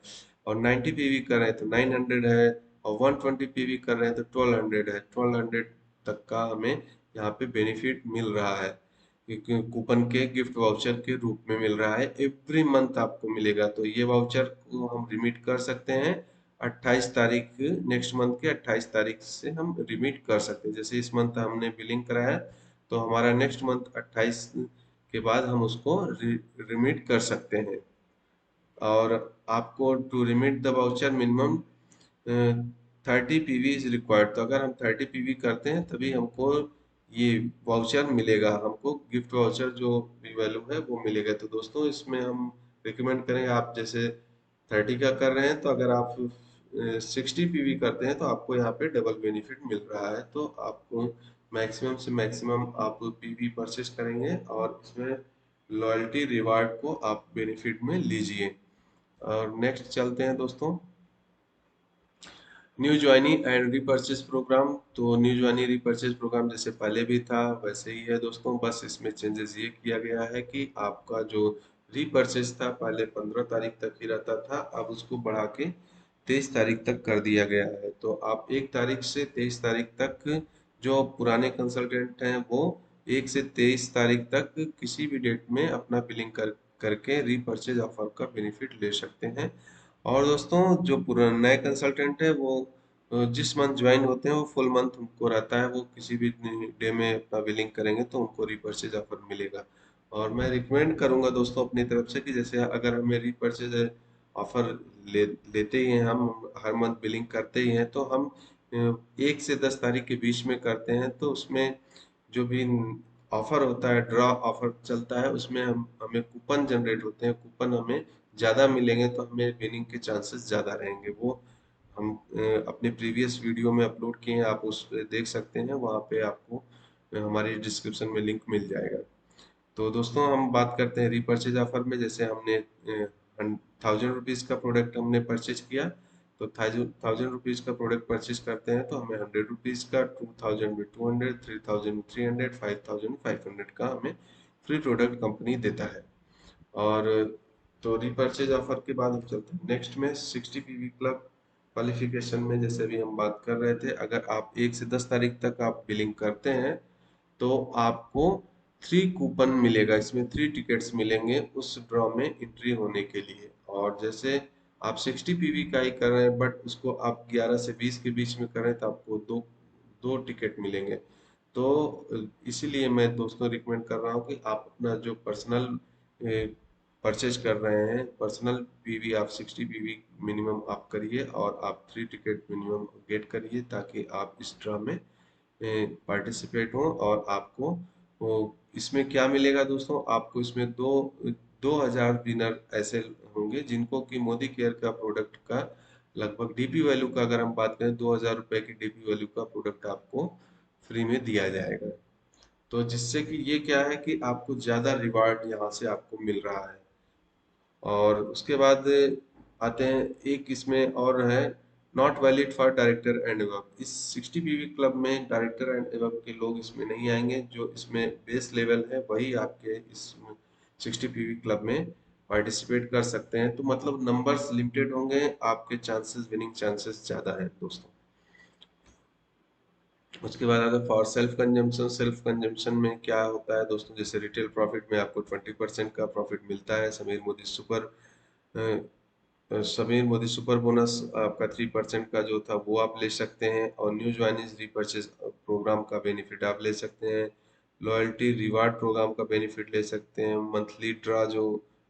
और 90 पीवी कर रहे हैं तो 900 है। और 120 पीवी कर रहे हैं तो 1200 है। 1200 तक का हमें यहाँ पे बेनिफिट मिल रहा है, कूपन के गिफ्ट वाउचर के रूप में मिल रहा है। एवरी मंथ आपको मिलेगा, तो ये वाउचर को हम रिमीट कर सकते हैं 28 तारीख, नेक्स्ट मंथ के 28 तारीख से हम रिमीट कर सकते हैं। जैसे इस मंथ हमने बिलिंग कराया तो हमारा नेक्स्ट मंथ 28 के बाद हम उसको रिमीट कर सकते हैं। और आपको to remit the voucher minimum 30 PV is required. तो अगर हम 30 पीवी करते हैं तभी हमको ये वाउचर मिलेगा, हमको गिफ्ट वाउचर जो भी वैल्यू है वो मिलेगा। तो दोस्तों इसमें हम रिकमेंड करें, आप जैसे 30 का कर रहे हैं तो अगर आप 60 पीवी करते हैं तो आपको यहाँ पे डबल बेनिफिट मिल रहा है। तो आपको मैक्सिमम से मैक्सिमम आप पीवी परचेस करेंगे और इसमें लॉयल्टी रिवार्ड को आप बेनिफिट में लीजिए। और नेक्स्ट चलते हैं दोस्तों new joinee and repurchase programme. तो न्यू ज्वाइनी रीपर्चेज प्रोग्राम जैसे पहले भी था वैसे ही है दोस्तों, बस इसमें चेंजेस ये किया गया है कि आपका जो रीपर्चेज था पहले 15 तारीख तक ही रहता था, अब उसको बढ़ा के 23 तारीख तक कर दिया गया है। तो आप 1 तारीख से 23 तारीख तक जो पुराने कंसल्टेंट हैं वो 1 से 23 तारीख तक किसी भी डेट में अपना बिलिंग करके रीपर्चेज ऑफर का बेनिफिट ले सकते हैं। और दोस्तों जो पुराने नए कंसल्टेंट है वो जिस मंथ ज्वाइन होते हैं वो फुल मंथ उनको रहता है, वो किसी भी डे में अपना बिलिंग करेंगे तो उनको रीपर्चेज ऑफर मिलेगा। और मैं रिकमेंड करूंगा दोस्तों अपनी तरफ से कि जैसे अगर हमें रीपर्चेज ऑफर लेते ही हैं, हम हर मंथ बिलिंग करते ही हैं, तो हम 1 से 10 तारीख के बीच में करते हैं तो उसमें जो भी ऑफर होता है, ड्रॉ ऑफर चलता है, उसमें हम हमें कूपन जनरेट होते हैं, कूपन हमें ज़्यादा मिलेंगे तो हमें विनिंग के चांसेस ज़्यादा रहेंगे। वो हम अपने प्रीवियस वीडियो में अपलोड किए हैं, आप उस पे देख सकते हैं, वहाँ पे आपको हमारी डिस्क्रिप्शन में लिंक मिल जाएगा। तो दोस्तों हम बात करते हैं रीपर्चेज ऑफर में। जैसे हमने 1000 रुपीज़ का प्रोडक्ट हमने परचेज किया तो 1000 रुपीज़ का प्रोडक्ट परचेज करते हैं तो हमें 100 रुपीज़ का, 2000 में 200, 3000 में 300, 5500 का हमें फ्री प्रोडक्ट कंपनी देता है। और तो रीपर्चेज ऑफर के बाद हम चलते हैं नेक्स्ट में 60 पीवी क्लब क्वालिफिकेशन में। जैसे अभी हम बात कर रहे थे, अगर आप 1 से 10 तारीख तक आप बिलिंग करते हैं तो आपको 3 कूपन मिलेगा, इसमें 3 टिकट्स मिलेंगे उस ड्रॉ में एंट्री होने के लिए। और जैसे आप 60 पीवी का ही कर रहे हैं बट उसको आप 11 से 20 के बीच में कर रहे हैं तो आपको दो दो टिकट मिलेंगे। तो इसीलिए मैं दोस्तों रिकमेंड कर रहा हूँ कि आप अपना जो पर्सनल परचेज कर रहे हैं, पर्सनल पीवी आप 60 पीवी मिनिमम आप करिए और आप 3 टिकट मिनिमम गेट करिए ताकि आप इस ड्रॉ में पार्टिसिपेट हो। और आपको वो इसमें क्या मिलेगा दोस्तों, आपको इसमें 2000 विनर ऐसे होंगे जिनको कि मोदी केयर का प्रोडक्ट का लगभग डीपी वैल्यू का, अगर हम बात करें 2000 रुपए की डीपी वैल्यू का प्रोडक्ट आपको फ्री में दिया जाएगा। तो जिससे कि ये क्या है कि आपको ज्यादा रिवार्ड यहाँ से आपको मिल रहा है। और उसके बाद आते हैं, एक इसमें और है, not valid for director and above. इस 60 पीवी क्लब में डायरेक्टर एंड एबव के लोग इसमें नहीं आएंगे, जो इसमें बेस लेवल है वही आपके इस 60 पीवी क्लब में पार्टिसिपेट कर सकते हैं। तो मतलब नंबर्स लिमिटेड होंगे, आपके चांसेस, विनिंग चांसेस ज्यादा है दोस्तों। उसके बाद आता है for self consumption. Self consumption में क्या होता है दोस्तों, जैसे रिटेल प्रॉफिट में आपको 20% का प्रॉफिट मिलता है। समीर मोदी सुपर बोनस आपका 3% का जो था वो आप ले सकते हैं। और न्यू ज्वाइनिंग रीपर्चेज प्रोग्राम का बेनिफिट आप ले सकते हैं। लॉयल्टी रिवार्ड प्रोग्राम का बेनिफिट ले सकते हैं। मंथली ड्रा जो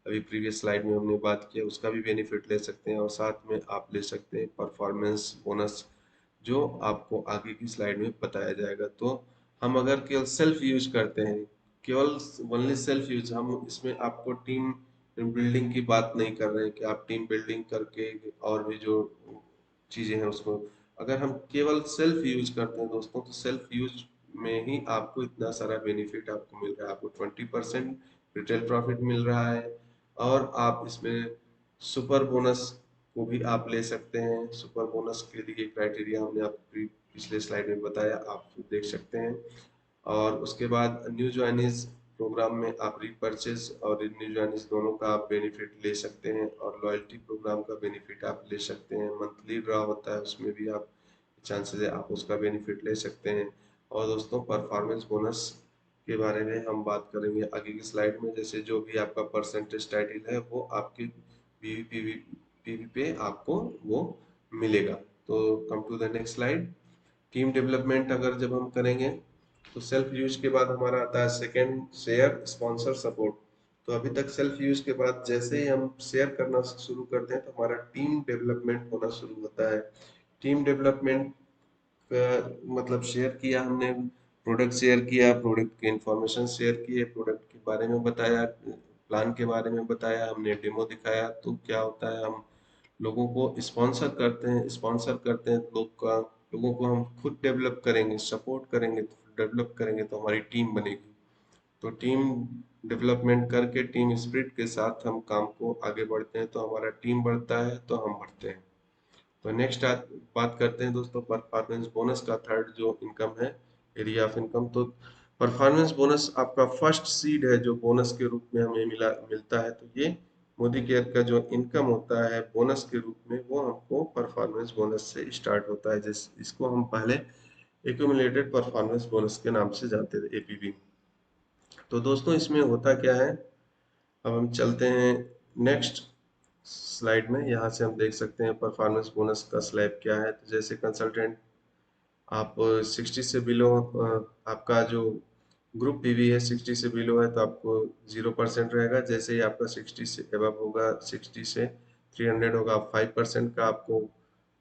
अभी प्रीवियस स्लाइड में हमने बात किया उसका भी बेनिफिट ले सकते हैं। और साथ में आप ले सकते हैं परफॉर्मेंस बोनस, जो आपको आगे की स्लाइड में बताया जाएगा। तो हम अगर केवल सेल्फ यूज करते हैं, केवल ओनली सेल्फ यूज, हम इसमें आपको टीम बिल्डिंग की बात नहीं कर रहे हैं कि आप टीम बिल्डिंग करके और भी जो चीजें हैं उसको, अगर हम केवल सेल्फ यूज करते हैं दोस्तों, तो सेल्फ यूज में ही आपको इतना सारा बेनिफिट आपको मिल रहा है। आपको 20% रिटेल प्रॉफिट मिल रहा है। और आप इसमें सुपर बोनस को भी आप ले सकते हैं। सुपर बोनस के लिए क्राइटेरिया हमने आपको पिछले स्लाइड में बताया, आप देख सकते हैं। और उसके बाद न्यू ज्वाइनीज प्रोग्राम में आप रीपर्चेज और न्यू ज्वाइनीज दोनों का आप बेनिफिट ले सकते हैं। और लॉयल्टी प्रोग्राम का बेनिफिट आप ले सकते हैं। मंथली ड्रा होता है उसमें भी आप चांसेस है आप उसका बेनिफिट ले सकते हैं। और दोस्तों परफॉर्मेंस बोनस के बारे में हम बात करेंगे आगे की स्लाइड में। जैसे जो भी आपका परसेंटेज टाइटल है वो आपके पीवी पे आपको वो मिलेगा। तो come to the next slide. Team development अगर जब हम करेंगे तो सेल्फ यूज के बाद हमारा आता है सेकंड, शेयर स्पॉन्सर सपोर्ट। तो अभी तक सेल्फ यूज के बाद जैसे ही हम शेयर करना शुरू करते हैं तो हमारा टीम डेवलपमेंट होना शुरू होता है। टीम डेवलपमेंट मतलब शेयर किया हमने, प्रोडक्ट शेयर किया, प्रोडक्ट के इंफॉर्मेशन शेयर किए, प्रोडक्ट के बारे में बताया, प्लान के बारे में बताया, हमने डेमो दिखाया। तो क्या होता है, हम लोगों को स्पॉन्सर करते हैं। स्पॉन्सर करते हैं लोगों को हम खुद डेवलप करेंगे, सपोर्ट करेंगे, डेवलप करेंगे तो हमारी टीम बनेगी। तो टीम डेवलपमेंट करके टीम स्पिरिट के साथ हम काम को आगे बढ़ते हैं तो हमारा टीम बढ़ता है तो हम बढ़ते हैं। तो नेक्स्ट बात करते हैं दोस्तों परफॉर्मेंस बोनस का, थर्ड जो इनकम है, एरिया ऑफ इनकम। तो परफॉर्मेंस बोनस आपका फर्स्ट सीड है जो बोनस के रूप में हमें मिलता है। तो ये मोदी केयर का जो इनकम होता है बोनस के रूप में, वो हमको परफॉर्मेंस बोनस से स्टार्ट होता है। जिस इसको हम पहले एक्यूमुलेटेड परफॉर्मेंस बोनस के नाम से जानते थे, एपीबी। तो दोस्तों इसमें होता क्या है, अब हम चलते हैं नेक्स्ट स्लाइड में। यहाँ से हम देख सकते हैं परफॉर्मेंस बोनस का स्लैब क्या है। तो जैसे कंसल्टेंट आप 60 से बिलो, आपका जो ग्रुप पीवी है 60 से बिलो है तो आपको 0% रहेगा। जैसे ही आपका 60 से एबव होगा, 60 से 300 होगा, 5% का आपको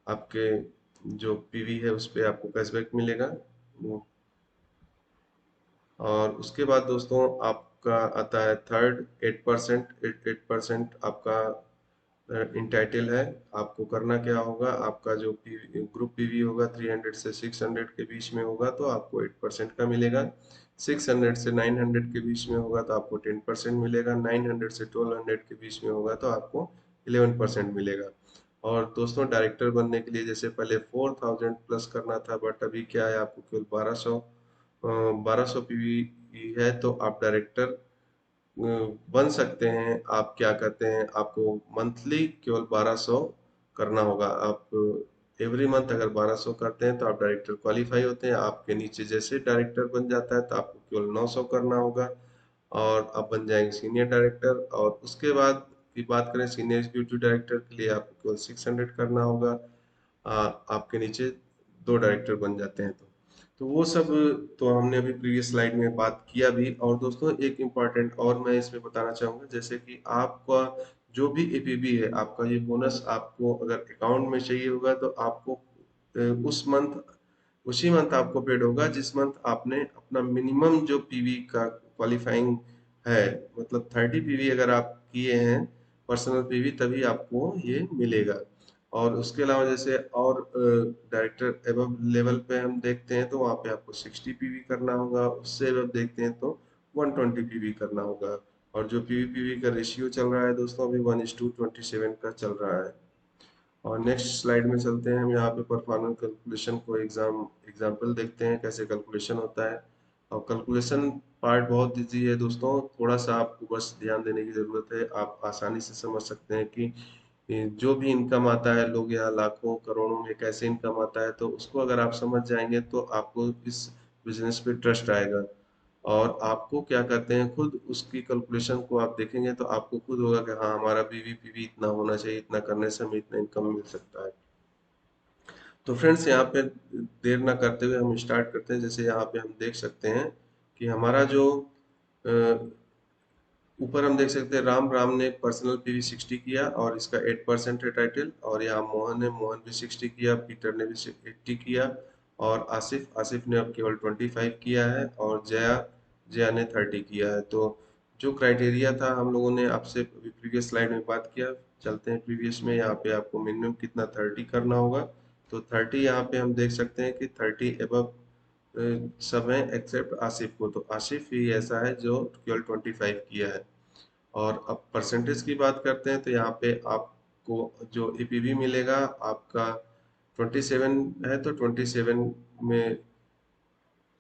आपके जो पीवी है उस पर आपको कैशबैक मिलेगा। और उसके बाद दोस्तों आपका आता है थर्ड, 8%। 8% आपका इंटाइटल है। आपको करना क्या होगा, आपका जो ग्रुप पीवी होगा 300 से 600 के बीच में होगा तो आपको 8% का मिलेगा। 600 से 900 के बीच में होगा तो आपको 10% मिलेगा। 900 से 1200 के बीच में होगा तो आपको 11% मिलेगा। और दोस्तों डायरेक्टर बनने के लिए जैसे पहले 4000 प्लस करना था, बट अभी क्या है, आपको केवल 1200 पीवी है तो आप डायरेक्टर बन सकते हैं। आप क्या कहते हैं, आपको मंथली केवल 1200 करना होगा। आप एवरी मंथ अगर 1200 करते हैं तो आप डायरेक्टर क्वालिफाई होते हैं। आपके नीचे जैसे डायरेक्टर बन जाता है तो आपको केवल 900 करना होगा और आप बन जाएंगे सीनियर डायरेक्टर। और उसके बाद की बात करें सीनियर एग्जीक्यूटिव डायरेक्टर के लिए आपको केवल 600 करना होगा। आपके नीचे दो डायरेक्टर बन जाते हैं तो वो सब तो हमने अभी प्रीवियस स्लाइड में बात किया भी। और दोस्तों एक इम्पॉर्टेंट और मैं इसमें बताना चाहूंगा, जैसे कि आपका जो भी एपीबी है, आपका ये बोनस आपको अगर अकाउंट में चाहिए होगा तो आपको उस मंथ उसी मंथ आपको पेड होगा जिस मंथ आपने अपना मिनिमम जो पीवी का क्वालिफाइंग है, मतलब 30 पीवी अगर आप किए हैं पर्सनल पीवी, तभी आपको ये मिलेगा। और उसके अलावा जैसे और डायरेक्टर एबव लेवल पे हम देखते हैं तो वहाँ पे आपको 60 पीवी करना होगा, उससे एबव देखते हैं तो 120 पीवी करना होगा। और जो पीवी पीवी का रेशियो चल रहा है दोस्तों अभी 1:27 का चल रहा है। और नेक्स्ट स्लाइड में चलते हैं, हम यहाँ पे परफॉर्मेंस कैलकुलेशन को एग्जाम्पल देखते हैं कैसे कैलकुलेशन होता है। और कैलकुलेशन पार्ट बहुत इजी है दोस्तों, थोड़ा सा आपको बस ध्यान देने की ज़रूरत है। आप आसानी से समझ सकते हैं कि जो भी इनकम आता है, लोग यहाँ लाखों करोड़ों में कैसे इनकम आता है, तो उसको अगर आप समझ जाएंगे तो आपको इस बिजनेस पे ट्रस्ट आएगा। और आपको क्या कहते हैं, खुद उसकी कैलकुलेशन को आप देखेंगे तो आपको खुद होगा कि हाँ हमारा बीवी पीवी इतना होना चाहिए, इतना करने से हमें इतना इनकम मिल सकता है। तो फ्रेंड्स यहाँ पे देर ना करते हुए हम स्टार्ट करते हैं। जैसे यहाँ पे हम देख सकते हैं कि हमारा जो अ, ऊपर हम देख सकते हैं राम ने पर्सनल पीवी 60 किया और इसका 8% है टाइटल। और यहाँ मोहन भी 60 किया, पीटर ने भी 80 किया और आसिफ ने अब केवल 25 किया है और जया ने 30 किया है। तो जो क्राइटेरिया था हम लोगों ने आपसे प्रीवियस स्लाइड में बात किया, चलते हैं प्रीवियस में। यहाँ पे आपको मिनिमम कितना 30 करना होगा, तो 30 यहाँ पे हम देख सकते हैं कि 30 एबव सब है एक्सेप्ट आसिफ को। तो आसिफ ही ऐसा है जो केवल 25 किया है। और अब परसेंटेज की बात करते हैं तो यहाँ पे आपको जो एपीवी मिलेगा आपका 27 है, तो 27 में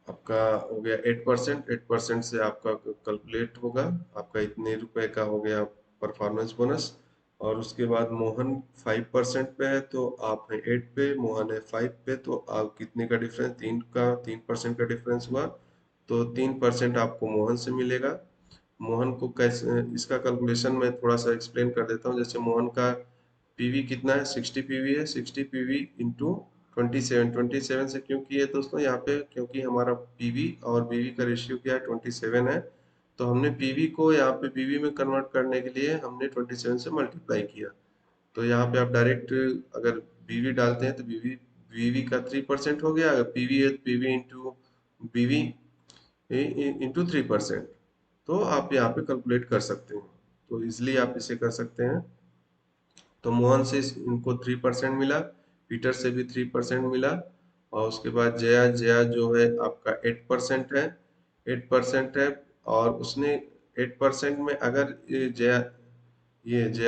आपका हो गया 8%। 8% से आपका कैलकुलेट होगा, आपका इतने रुपए का हो गया परफॉर्मेंस बोनस। और उसके बाद मोहन 5% पे है तो आप हैं 8 पे, मोहन है 5 पे, तो आप कितने का डिफरेंस, 3% का डिफरेंस हुआ। तो 3% आपको मोहन से मिलेगा। मोहन को कैसे, इसका कैलकुलेशन मैं थोड़ा सा एक्सप्लेन कर देता हूँ। जैसे मोहन का पीवी कितना है, 60 पीवी है, 60 पीवी इंटू 27 से क्यों किया है दोस्तों यहाँ पे, क्योंकि हमारा पीवी और बीवी का रेशियो क्या है, 27 है। तो हमने पीवी को यहाँ पे बीवी में कन्वर्ट करने के लिए हमने 27 से मल्टीप्लाई किया। तो यहाँ पे आप डायरेक्ट अगर बीवी डालते हैं तो बीवी बीवी का 3% हो गया, अगर पीवी है तो पीवी इंटू बीवी इंटू 3%। तो आप यहाँ पे कैलकुलेट कर सकते हैं, तो इसलिए आप इसे कर सकते हैं। तो मोहन से इनको 3% मिला, पीटर से भी 3% मिला। और उसके बाद जया जो है आपका 8% है, 8% है। और उसने 8% में अगर ये जया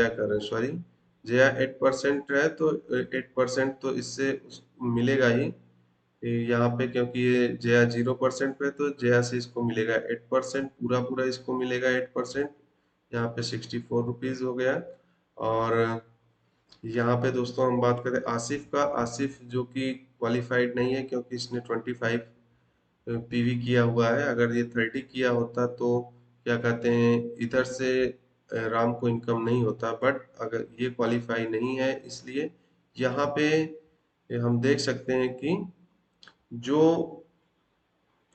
कर सॉरी जया 8% है तो 8% तो इससे मिलेगा ही यहाँ पे, क्योंकि ये जया 0% पे है, तो जया से इसको मिलेगा 8%, पूरा पूरा इसको मिलेगा 8%। यहाँ पे 64 रुपीज हो गया। और यहाँ पे दोस्तों हम बात करें आसिफ का, आसिफ जो कि क्वालिफाइड नहीं है क्योंकि इसने 25 पीवी किया हुआ है। अगर ये 30 किया होता तो क्या कहते हैं, इधर से राम को इनकम नहीं होता, बट अगर ये क्वालिफाई नहीं है इसलिए यहाँ पे हम देख सकते हैं कि जो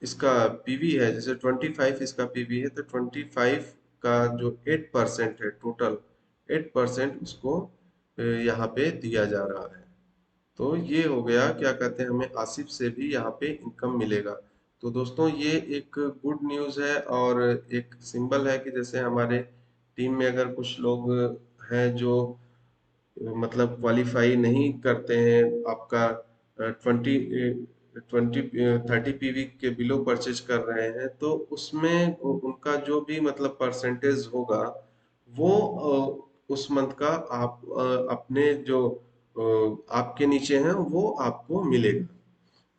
इसका पीवी है, जैसे 25 इसका पीवी है तो 25 का जो 8% है टोटल, 8% उसको यहाँ पे दिया जा रहा है। तो ये हो गया क्या कहते हैं, हमें आसिफ से भी यहाँ पे इनकम मिलेगा। तो दोस्तों ये एक गुड न्यूज़ है और एक सिंबल है कि जैसे हमारे टीम में अगर कुछ लोग हैं जो मतलब क्वालिफाई नहीं करते हैं, आपका 30 पीवी के बिलो परचेज कर रहे हैं, तो उसमें उनका जो भी मतलब परसेंटेज होगा वो उस मंथ का आप अपने जो आपके नीचे हैं वो आपको मिलेगा।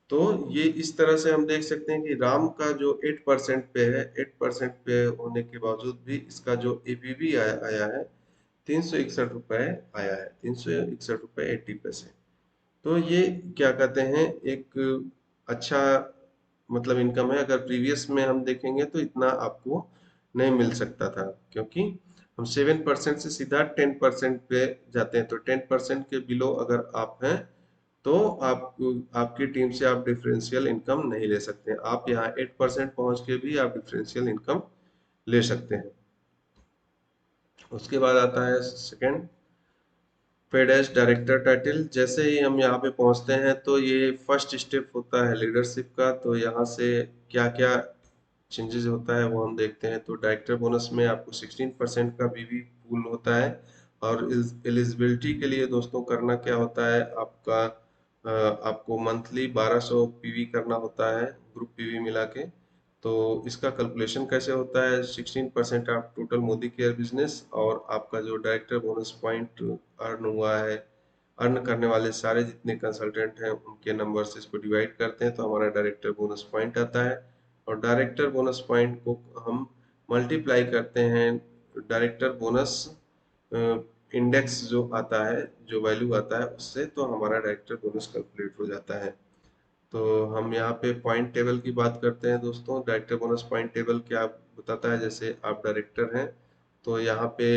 तो ये इस तरह से हम देख सकते हैं कि राम का जो 8% पे है, 8% पे होने के बावजूद भी इसका जो एपीवी आया है 361 रुपये आया है, 361 रुपये 80 पैसे। तो ये क्या कहते हैं, एक अच्छा मतलब इनकम है। अगर प्रीवियस में हम देखेंगे तो इतना आपको नहीं मिल सकता था, क्योंकि हम 7% से सीधा 10% पे जाते हैं। तो 10% के बिलो अगर आप हैं तो आप आपकी टीम से आप डिफरेंशियल इनकम नहीं ले सकते। आप यहाँ 8% पहुंच के भी आप डिफरेंशियल इनकम ले सकते हैं। उसके बाद आता है second, paid as director title. जैसे ही हम यहाँ पे पहुंचते हैं तो ये फर्स्ट स्टेप होता है लीडरशिप का। तो यहाँ से क्या क्या चेंजेस होता है वो हम देखते हैं। तो डायरेक्टर बोनस में आपको 16% का बीवी पूल होता है। और एलिजिबिलिटी के लिए दोस्तों करना क्या होता है, आपको मंथली 1200 पीवी करना होता है, ग्रुप पीवी मिला के। तो इसका कैलकुलेशन कैसे होता है, 16% आप टोटल मोदी केयर बिजनेस और आपका जो डायरेक्टर बोनस पॉइंट अर्न हुआ है, अर्न करने वाले सारे जितने कंसल्टेंट हैं उनके नंबर से इसको डिवाइड करते हैं तो हमारा डायरेक्टर बोनस पॉइंट आता है। और डायरेक्टर बोनस पॉइंट को हम मल्टीप्लाई करते हैं डायरेक्टर बोनस इंडेक्स जो आता है, जो वैल्यू आता है उससे, तो हमारा डायरेक्टर बोनस कैलकुलेट हो जाता है। तो हम यहाँ पे पॉइंट टेबल की बात करते हैं दोस्तों। डायरेक्टर बोनस पॉइंट टेबल क्या बताता है, जैसे आप डायरेक्टर हैं तो यहाँ पे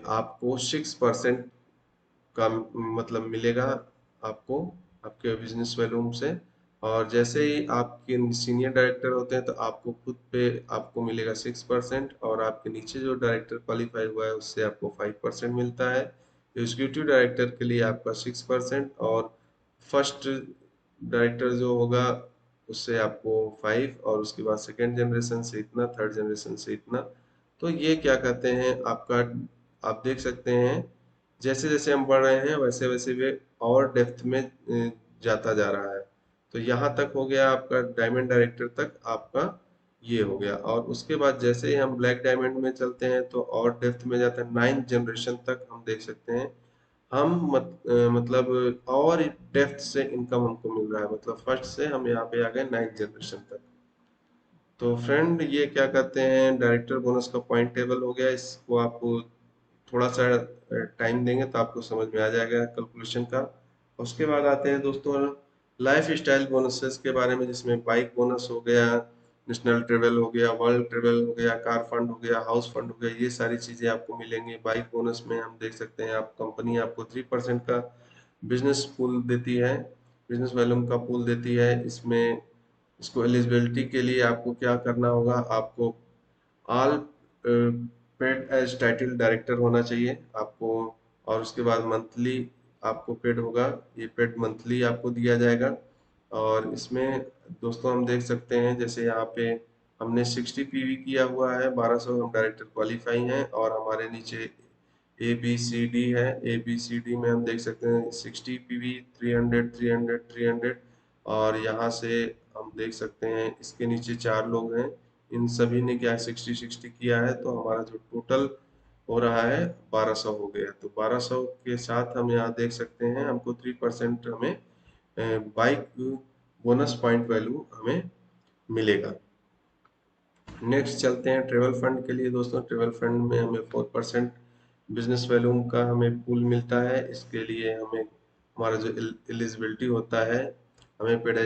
आपको 6% का मतलब मिलेगा आपको, आपके बिजनेस वैल्यूम से। और जैसे ही आपके सीनियर डायरेक्टर होते हैं तो आपको खुद पे आपको मिलेगा 6%। और आपके नीचे जो डायरेक्टर क्वालिफाई हुआ है उससे आपको 5% मिलता है। एग्जीक्यूटिव डायरेक्टर के लिए आपका 6%, और फर्स्ट डायरेक्टर जो होगा उससे आपको 5, और उसके बाद सेकेंड जनरेशन से इतना, थर्ड जनरेशन से इतना। तो ये क्या कहते हैं आपका, आप देख सकते हैं जैसे जैसे हम बढ़ रहे हैं वैसे वैसे वे और डेप्थ में जाता जा रहा है। तो यहाँ तक हो गया आपका डायमंड डायरेक्टर तक आपका ये हो गया। और उसके बाद जैसे ही हम ब्लैक डायमंड में चलते हैं तो और डेप्थ में जाते हैं, 9th जनरेशन तक हम देख सकते हैं। मतलब और डेप्थ से इनकम हमको मिल रहा है, मतलब फर्स्ट से हम यहाँ पे आ गए 9th जनरेशन तक। तो फ्रेंड ये क्या कहते हैं, डायरेक्टर बोनस का पॉइंट टेबल हो गया। इसको आप थोड़ा सा टाइम देंगे तो आपको समझ में आ जाएगा कैलकुलेशन का। उसके बाद आते हैं दोस्तों लाइफ स्टाइल बोनसेस के बारे में, जिसमें बाइक बोनस हो गया, नेशनल ट्रेवल हो गया, वर्ल्ड ट्रेवल हो गया, कार फंड हो गया, हाउस फंड हो गया, ये सारी चीजें आपको मिलेंगी। बाइक बोनस में हम देख सकते हैं, आप कंपनी आपको 3% का बिजनेस पूल देती है, बिजनेस वॉल्यूम का पूल देती है। इसमें इसको एलिजिबिलिटी के लिए आपको क्या करना होगा, आपको all paid as title director होना चाहिए आपको। और उसके बाद मंथली आपको पेड होगा, ये पेड मंथली आपको दिया जाएगा। और इसमें दोस्तों हम देख सकते हैं जैसे यहाँ पे हमने 60 पीवी किया हुआ है, 1200 हम डायरेक्टर क्वालिफाई हैं, और हमारे नीचे ए बी सी डी है। ए बी सी डी में हम देख सकते हैं 60 पीवी, 300 300 300। और यहाँ से हम देख सकते हैं इसके नीचे 4 लोग हैं, इन सभी ने क्या 60 60 किया है, तो हमारा जो टोटल हो रहा है 1200 हो गया। तो 1200 के साथ हम यहाँ देख सकते हैं हमको 3% हमें बाइक बोनस पॉइंट वैल्यू हमें मिलेगा। नेक्स्ट चलते हैं ट्रेवल फंड के लिए दोस्तों। ट्रेवल फंड में हमें 4% बिजनेस वैल्यूम का हमें पूल मिलता है। इसके लिए हमें हमारा जो एलिजिबिलिटी होता है, हमें पेड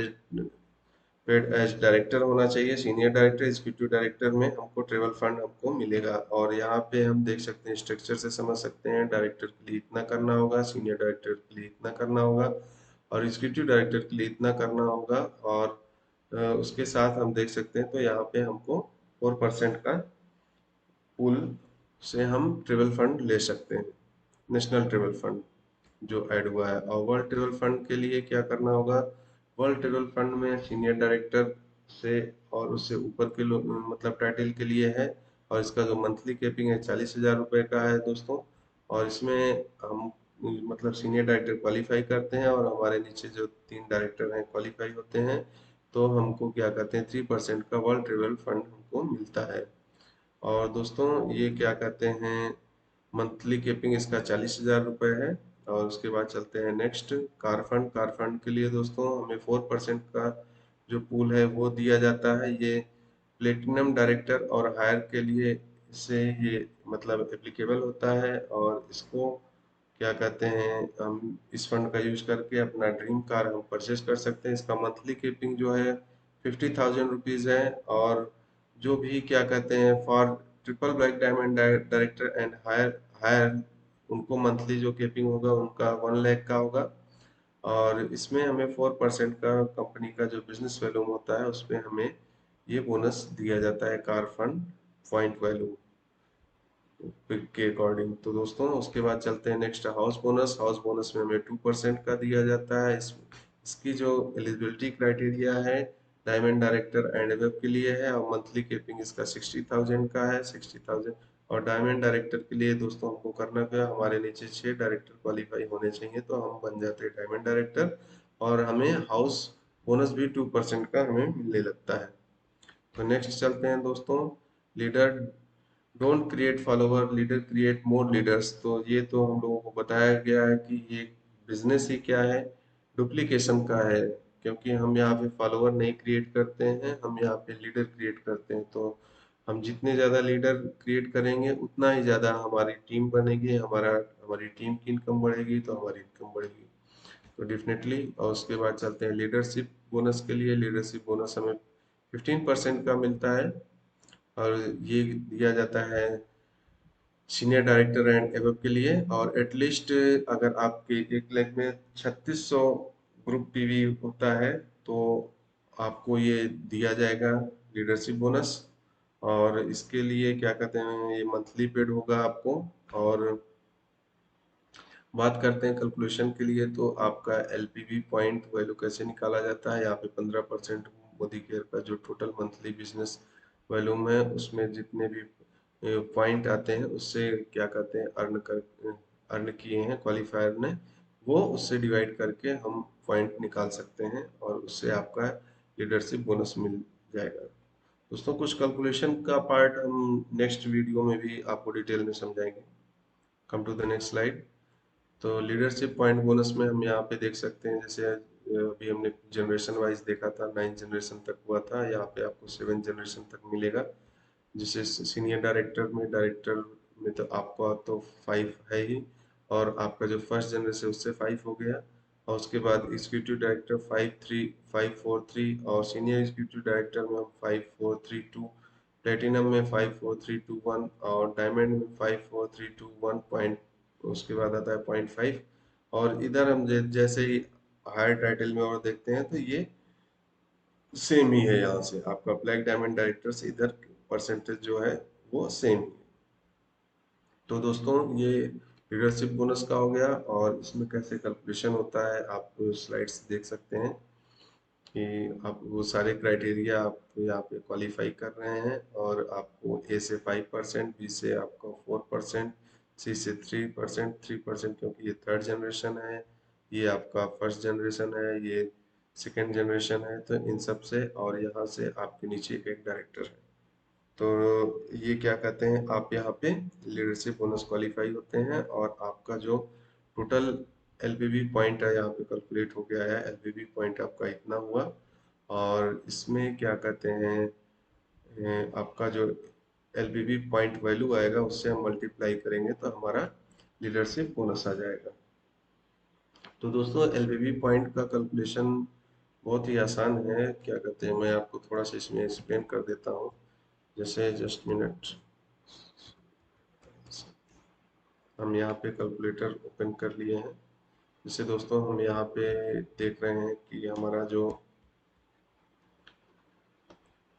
एज डायरेक्टर होना चाहिए, सीनियर डायरेक्टर, एग्जीक्यूटिव डायरेक्टर में हमको ट्रेवल फंड हमको मिलेगा। और यहाँ पे हम देख सकते हैं स्ट्रक्चर से समझ सकते हैं, डायरेक्टर के लिए इतना करना होगा, सीनियर डायरेक्टर के लिए इतना करना होगा, और एग्जीक्यूटिव डायरेक्टर के लिए इतना करना होगा। और उसके साथ हम देख सकते हैं तो यहाँ पे हमको 4% का पूल से हम ट्रेवल फंड ले सकते हैं, नेशनल ट्रेवल फंड जो ऐड हुआ है। और वर्ल्ड ट्रेवल फंड के लिए क्या करना होगा, वर्ल्ड ट्रेवल फंड में सीनियर डायरेक्टर से और उससे ऊपर के लोग मतलब टाइटल के लिए है। और इसका जो मंथली कैपिंग है 40,000 रुपये का है दोस्तों। और इसमें हम मतलब सीनियर डायरेक्टर क्वालिफाई करते हैं और हमारे नीचे जो 3 डायरेक्टर हैं क्वालिफाई होते हैं, तो हमको क्या कहते हैं 3% का वर्ल्ड ट्रेवल फंड हमको मिलता है। और दोस्तों ये क्या कहते हैं, मंथली कैपिंग इसका 40,000 रुपये है। और उसके बाद चलते हैं next car fund. Car fund के लिए दोस्तों हमें 4% का जो पूल है वो दिया जाता है। ये प्लेटिनम डायरेक्टर और हायर के लिए से ये मतलब एप्लीकेबल होता है, और इसको क्या कहते हैं, हम इस फंड का यूज करके अपना ड्रीम कार हम परचेज कर सकते हैं। इसका मंथली कीपिंग जो है 50,000 रुपीज़ है, और जो भी क्या कहते हैं for triple black diamond director and higher higher उनको मंथली जो कीपिंग होगा उनका 1 लाख का होगा। और इसमें हमें 4% का कंपनी का जो बिजनेस वैल्यूम होता है उसमें हमें ये बोनस दिया जाता है कार फंड पॉइंट वैल्यू के अकॉर्डिंग। तो दोस्तों उसके बाद चलते हैं next house bonus. House bonus में हमें 2% का दिया जाता है। इसकी जो एलिजिबिलिटी क्राइटेरिया है डायमंड डायरेक्टर एंड वेब के लिए है, और मंथली केपिंग इसका 60,000 का है, 60,000। और डायमंड डायरेक्टर के लिए दोस्तों हमको करना क्या, हमारे नीचे 6 डायरेक्टर क्वालिफाई होने चाहिए तो हम बन जाते हैं डायमंड डायरेक्टर, और हमें हाउस बोनस भी 2% का हमें मिलने लगता है। तो नेक्स्ट चलते हैं दोस्तों leader. Don't create follower, leader create more leaders. तो ये तो हम लोगों को बताया गया है कि ये बिजनेस ही क्या है, डुप्लीकेशन का है, क्योंकि हम यहाँ पे फॉलोवर नहीं क्रिएट करते हैं, हम यहाँ पे लीडर क्रिएट करते हैं। तो हम जितने ज़्यादा लीडर क्रिएट करेंगे उतना ही ज़्यादा हमारी टीम बनेगी, हमारी टीम की इनकम बढ़ेगी तो हमारी इनकम बढ़ेगी। तो डेफिनेटली। और उसके बाद चलते हैं लीडरशिप बोनस के लिए। लीडरशिप बोनस हमें 15% का मिलता है, और ये दिया जाता है सीनियर डायरेक्टर एंड एबव के लिए। और एटलीस्ट अगर आपके 1 लाख में 3600 ग्रुप पीवी होता है तो आपको ये दिया जाएगा लीडरशिप बोनस। और इसके लिए क्या कहते हैं, ये मंथली पेड होगा आपको। और बात करते हैं कैलकुलेशन के लिए, तो आपका एलपीवी पॉइंट वैल्यू कैसे निकाला जाता है। यहाँ पे 15% मोदी केयर का जो टोटल मंथली बिजनेस वॉल्यूम है उसमें जितने भी पॉइंट आते हैं उससे क्या कहते हैं अर्न किए हैं क्वालिफायर ने, वो उससे डिवाइड करके हम पॉइंट निकाल सकते हैं और उससे आपका लीडरशिप बोनस मिल जाएगा। दोस्तों कुछ कैलकुलेशन का पार्ट हम नेक्स्ट वीडियो में भी आपको डिटेल में समझाएंगे। Come to the next slide. तो लीडरशिप पॉइंट बोनस में हम यहाँ पे देख सकते हैं, जैसे अभी हमने जनरेशन वाइज देखा था, 9 जनरेशन तक हुआ था, यहाँ पे आपको 7 जनरेशन तक मिलेगा। जिसे सीनियर डायरेक्टर में तो आपका तो 5 है ही, और आपका जो फर्स्ट जनरेशन है उससे 5 हो गया, और उसके बाद एग्जीक्यूटिव डायरेक्टर 5-4-3, और सीनियर एग्जीक्यूटिव डायरेक्टर में हम 5-4-3-2, प्लेटिनम में 5-4-3-2-1, और डायमंड में 5-4-3-2-1 पॉइंट, उसके बाद आता है 0.5। और इधर हम जैसे ही हायर टाइटल में और देखते हैं तो ये सेम ही है, यहाँ से आपका ब्लैक डायमंड डायरेक्टर से इधर परसेंटेज जो है वो सेम ही है। तो दोस्तों ये लीडरशिप बोनस का हो गया, और इसमें कैसे कैलकुलेशन होता है आप स्लाइड्स देख सकते हैं कि आप वो सारे क्राइटेरिया आप यहाँ पे क्वालिफाई कर रहे हैं, और आपको ए से 5%, बी से आपका 4%, सी से 3%, 3% क्योंकि ये थर्ड जनरेशन है, ये आपका फर्स्ट जनरेशन है, ये सेकेंड जनरेशन है, तो इन सब से, और यहाँ से आपके नीचे एक डायरेक्टर है। तो ये क्या कहते हैं, आप यहाँ पे लीडरशिप बोनस क्वालिफाई होते हैं, और आपका जो टोटल एलपीवी पॉइंट है यहाँ पे कैलकुलेट हो गया है। एलपीवी पॉइंट आपका इतना हुआ, और इसमें क्या कहते हैं आपका जो एलपीवी पॉइंट वैल्यू आएगा उससे हम मल्टीप्लाई करेंगे तो हमारा लीडरशिप बोनस आ जाएगा। तो दोस्तों एलपीवी पॉइंट का कैलकुलेशन बहुत ही आसान है। क्या कहते हैं, मैं आपको थोड़ा सा इसमें एक्सप्लेन कर देता हूँ। जैसे जस्ट मिनट, हम यहाँ पे कैलकुलेटर ओपन कर लिए हैं। जैसे दोस्तों हम यहाँ पे देख रहे हैं कि हमारा जो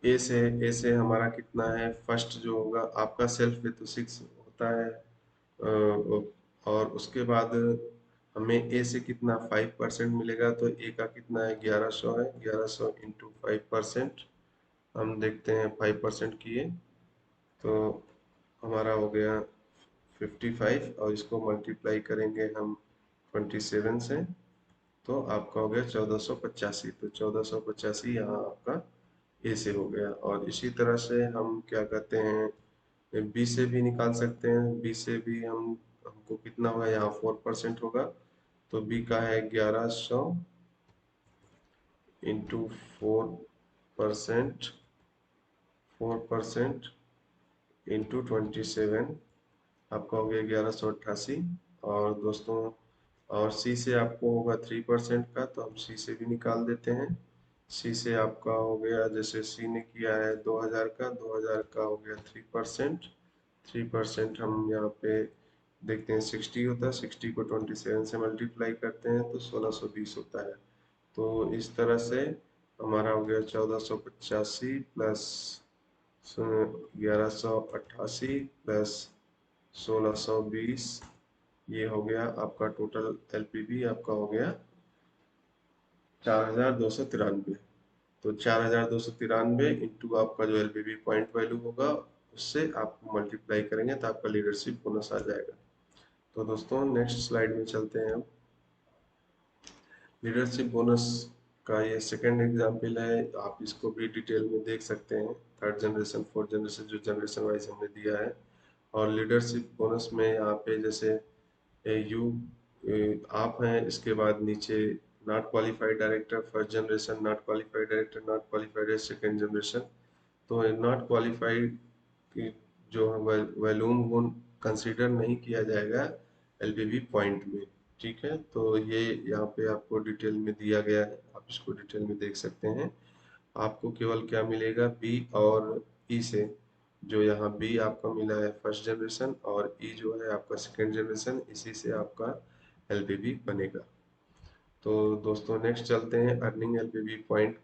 ए से हमारा कितना है, फर्स्ट जो होगा आपका सेल्फ पे तो 6 होता है, और उसके बाद हमें ए से कितना 5% मिलेगा, तो ए का कितना है 1100 है, 1100 इंटू 5%। हम देखते हैं 5% किए तो हमारा हो गया 55, और इसको मल्टीप्लाई करेंगे हम 27 से तो आपका हो गया 1485। तो 1485 यहाँ आपका ए से हो गया। और इसी तरह से हम क्या कहते हैं बी से भी निकाल सकते हैं। बी से भी हमको आपको कितना होगा, यहाँ 4% होगा, तो बी का है 1100 इंटू 4%, 4% इंटू 27, आपका हो गया 1188। और दोस्तों, और सी से आपको होगा 3% का, तो हम सी से भी निकाल देते हैं। सी से आपका हो गया, जैसे सी ने किया है 2000 का, 2000 का हो गया 3%। 3% हम यहाँ पे देखते हैं 60 होता है, 60 को 27 से मल्टीप्लाई करते हैं तो 1620 होता है। तो इस तरह से हमारा हो गया 1485 प्लस 1188 प्लस 1620, ये हो गया आपका टोटल एलपीवी, आपका हो गया 4293। तो 4293 इंटू आपका जो एलपीवी पॉइंट वैल्यू होगा, उससे आप मल्टीप्लाई करेंगे तो आपका लीडरशिप बोनस आ जाएगा। तो दोस्तों नेक्स्ट स्लाइड में चलते हैं हम। लीडरशिप बोनस का ये सेकंड एग्जाम्पल है, आप इसको भी डिटेल में देख सकते हैं। थर्ड जनरेशन, फोर्थ जनरेशन, जो जनरेशन वाइज हमने दिया है। और लीडरशिप बोनस में यहाँ पे जैसे यू आप हैं, इसके बाद नीचे not qualified director first generation, not qualified director not qualified second generation. तो नॉट क्वालिफाइड की जो वैल्यूम वो कंसीडर नहीं किया जाएगा एलबीबी पॉइंट में। ठीक है, तो ये यहाँ पे आपको डिटेल में दिया गया है, आप इसको डिटेल में देख सकते हैं। आपको केवल क्या मिलेगा, बी और ई से, जो यहाँ बी आपका मिला है फर्स्ट जनरेशन और ई जो है आपका सेकेंड जनरेशन, इसी से आपका एलबीबी बनेगा। तो दोस्तों नेक्स्ट चलते हैं, earning LBB point.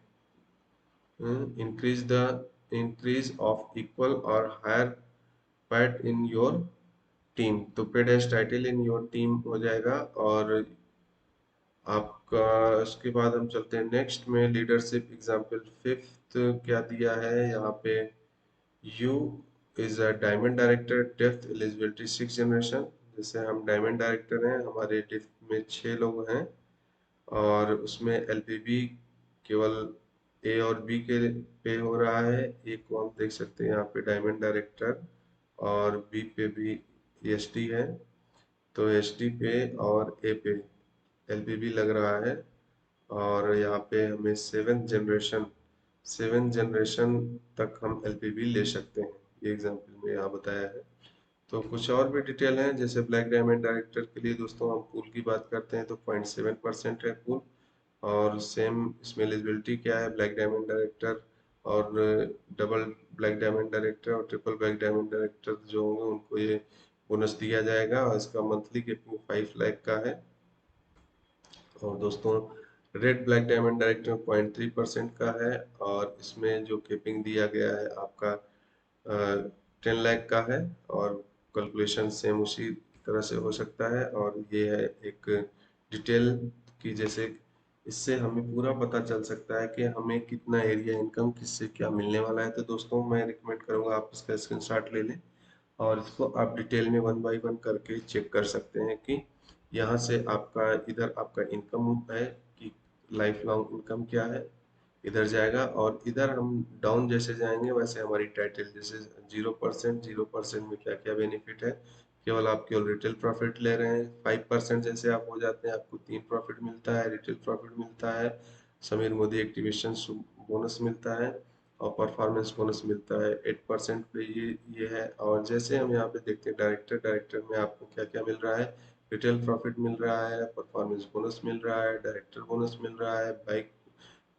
Increase the increase of equal और हायर पैट इन योर टीम, तो paid as title in your team हो जाएगा। और आपका उसके बाद हम चलते हैं नेक्स्ट में, लीडरशिप एग्जाम्पल फिफ्थ क्या दिया है यहाँ पे, you is a diamond director, depth eligibility 6 generation. जैसे हम डायमंड डायरेक्टर हैं, हमारे डेप्थ में 6 लोग हैं, और उसमें एलपीबी केवल ए और बी के पे हो रहा है। ए को हम देख सकते हैं यहाँ पे डायमंड डायरेक्टर, और बी पे भी एसटी है, तो एसटी पे और ए पे एलपीबी लग रहा है। और यहाँ पे हमें 7 जनरेशन, 7 जनरेशन तक हम एलपीबी ले सकते हैं, ये एग्जाम्पल में यहाँ बताया है। तो कुछ और भी डिटेल है, जैसे ब्लैक डायमंड डायरेक्टर के लिए दोस्तों हम पूल की बात करते हैं तो 0.7% है पूल। और सेम इसमें एलिजिबिलिटी क्या है, ब्लैक डायमंड डायरेक्टर और डबल ब्लैक डायमंड डायरेक्टर और ट्रिपल ब्लैक डायमंड डायरेक्टर जो होंगे उनको ये बोनस दिया जाएगा, और इसका मंथली केपिंग 5 लाख का है। और दोस्तों रेड ब्लैक डायमंड डायरेक्टर 0.3% का है, और इसमें जो केपिंग दिया गया है आपका 10 लाख का है। और कैलकुलेशन सेम उसी तरह से हो सकता है। और ये है एक डिटेल की, जैसे इससे हमें पूरा पता चल सकता है कि हमें कितना एरिया इनकम किससे क्या मिलने वाला है। तो दोस्तों मैं रिकमेंड करूंगा आप इसका स्क्रीनशॉट ले लें, और इसको आप डिटेल में 1 बाय 1 करके चेक कर सकते हैं कि यहाँ से आपका इधर आपका इनकम है कि लाइफ लॉन्ग इनकम क्या है, इधर जाएगा। और इधर हम डाउन जैसे जाएंगे वैसे हमारी टाइटल, जैसे 0%, 0% में क्या क्या बेनिफिट है, केवल आप केवल रिटेल प्रॉफिट ले रहे हैं। 5% जैसे आप हो जाते हैं, आपको 3 प्रॉफिट मिलता है, रिटेल प्रॉफिट मिलता है, समीर मोदी एक्टिवेशन बोनस मिलता है, और परफॉर्मेंस बोनस मिलता है 8% पे, ये है। और जैसे हम यहाँ पे देखते हैं डायरेक्टर, डायरेक्टर में आपको क्या क्या मिल रहा है, रिटेल प्रॉफिट मिल रहा है, परफॉर्मेंस बोनस मिल रहा है, डायरेक्टर बोनस मिल रहा है, बाइक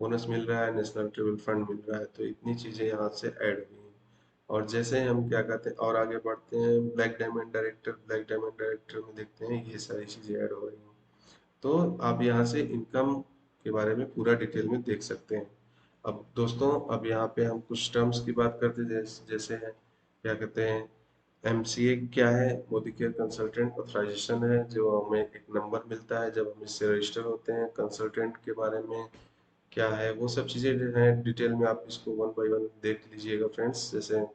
बोनस मिल रहा है, नेशनल ट्रेवल फंड मिल रहा है। तो इतनी चीजें यहाँ से ऐड हुई हैं। और जैसे हम क्या कहते हैं और आगे बढ़ते हैं, black diamond director, black diamond director में देखते हैं ये सारी चीजें ऐड हो रही हैं। तो आप यहाँ से इनकम के बारे में पूरा डिटेल में देख सकते हैं। अब दोस्तों, अब यहाँ पे हम कुछ टर्म्स की बात करते हैं, जैसे है क्या कहते हैं, एमसीए क्या है, मोदी केयर कंसल्टेंट ऑथराइजेशन है, जो हमें एक नंबर मिलता है जब हम इससे रजिस्टर होते हैं। कंसल्टेंट के बारे में क्या है, वो सब चीज़ें जो हैं डिटेल में आप इसको 1 बाय 1 देख लीजिएगा फ्रेंड्स। जैसे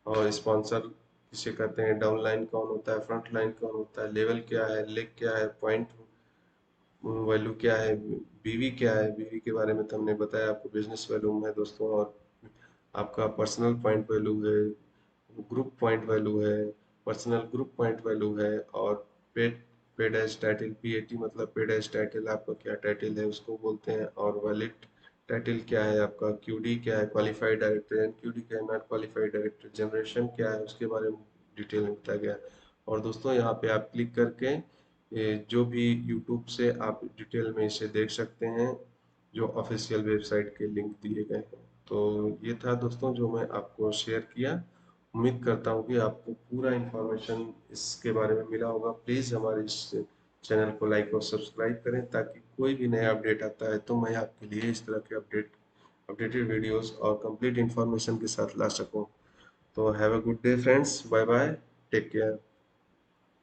और स्पॉन्सर किसे कहते हैं, डाउन लाइन कौन होता है, फ्रंट लाइन कौन होता है, लेवल क्या है, लेग क्या है, पॉइंट वैल्यू क्या है, बीवी क्या है, बीवी के बारे में तो हमने बताया आपको, बिजनेस वैल्यू है दोस्तों। और आपका पर्सनल पॉइंट वैल्यू है, ग्रुप पॉइंट वैल्यू है, पर्सनल ग्रुप पॉइंट वैल्यू है, और paid paid as title, PAT मतलब पेड एज टाइटल, आपका क्या टाइटल है उसको बोलते हैं। और वैलिड टाइटल क्या है आपका, क्यूडी क्या है, क्वालिफाइड डायरेक्टर, एनक्यूडी क्या है, नॉट क्वालिफाइड डायरेक्टर, जनरेशन क्या है उसके बारे में डिटेल में बताया गया है। और दोस्तों यहाँ पे आप क्लिक करके जो भी यूट्यूब से आप डिटेल में इसे देख सकते हैं, जो ऑफिशियल वेबसाइट के लिंक दिए गए हैं। तो ये था दोस्तों जो मैं आपको शेयर किया। उम्मीद करता हूँ कि आपको पूरा इंफॉर्मेशन इसके बारे में मिला होगा। प्लीज़ हमारे इस चैनल को लाइक और सब्सक्राइब करें, ताकि कोई भी नया अपडेट आता है तो मैं आपके लिए इस तरह के अपडेटेड वीडियोस और कंप्लीट इंफॉर्मेशन के साथ ला सकूं। तो have a good day friends, bye bye, take care.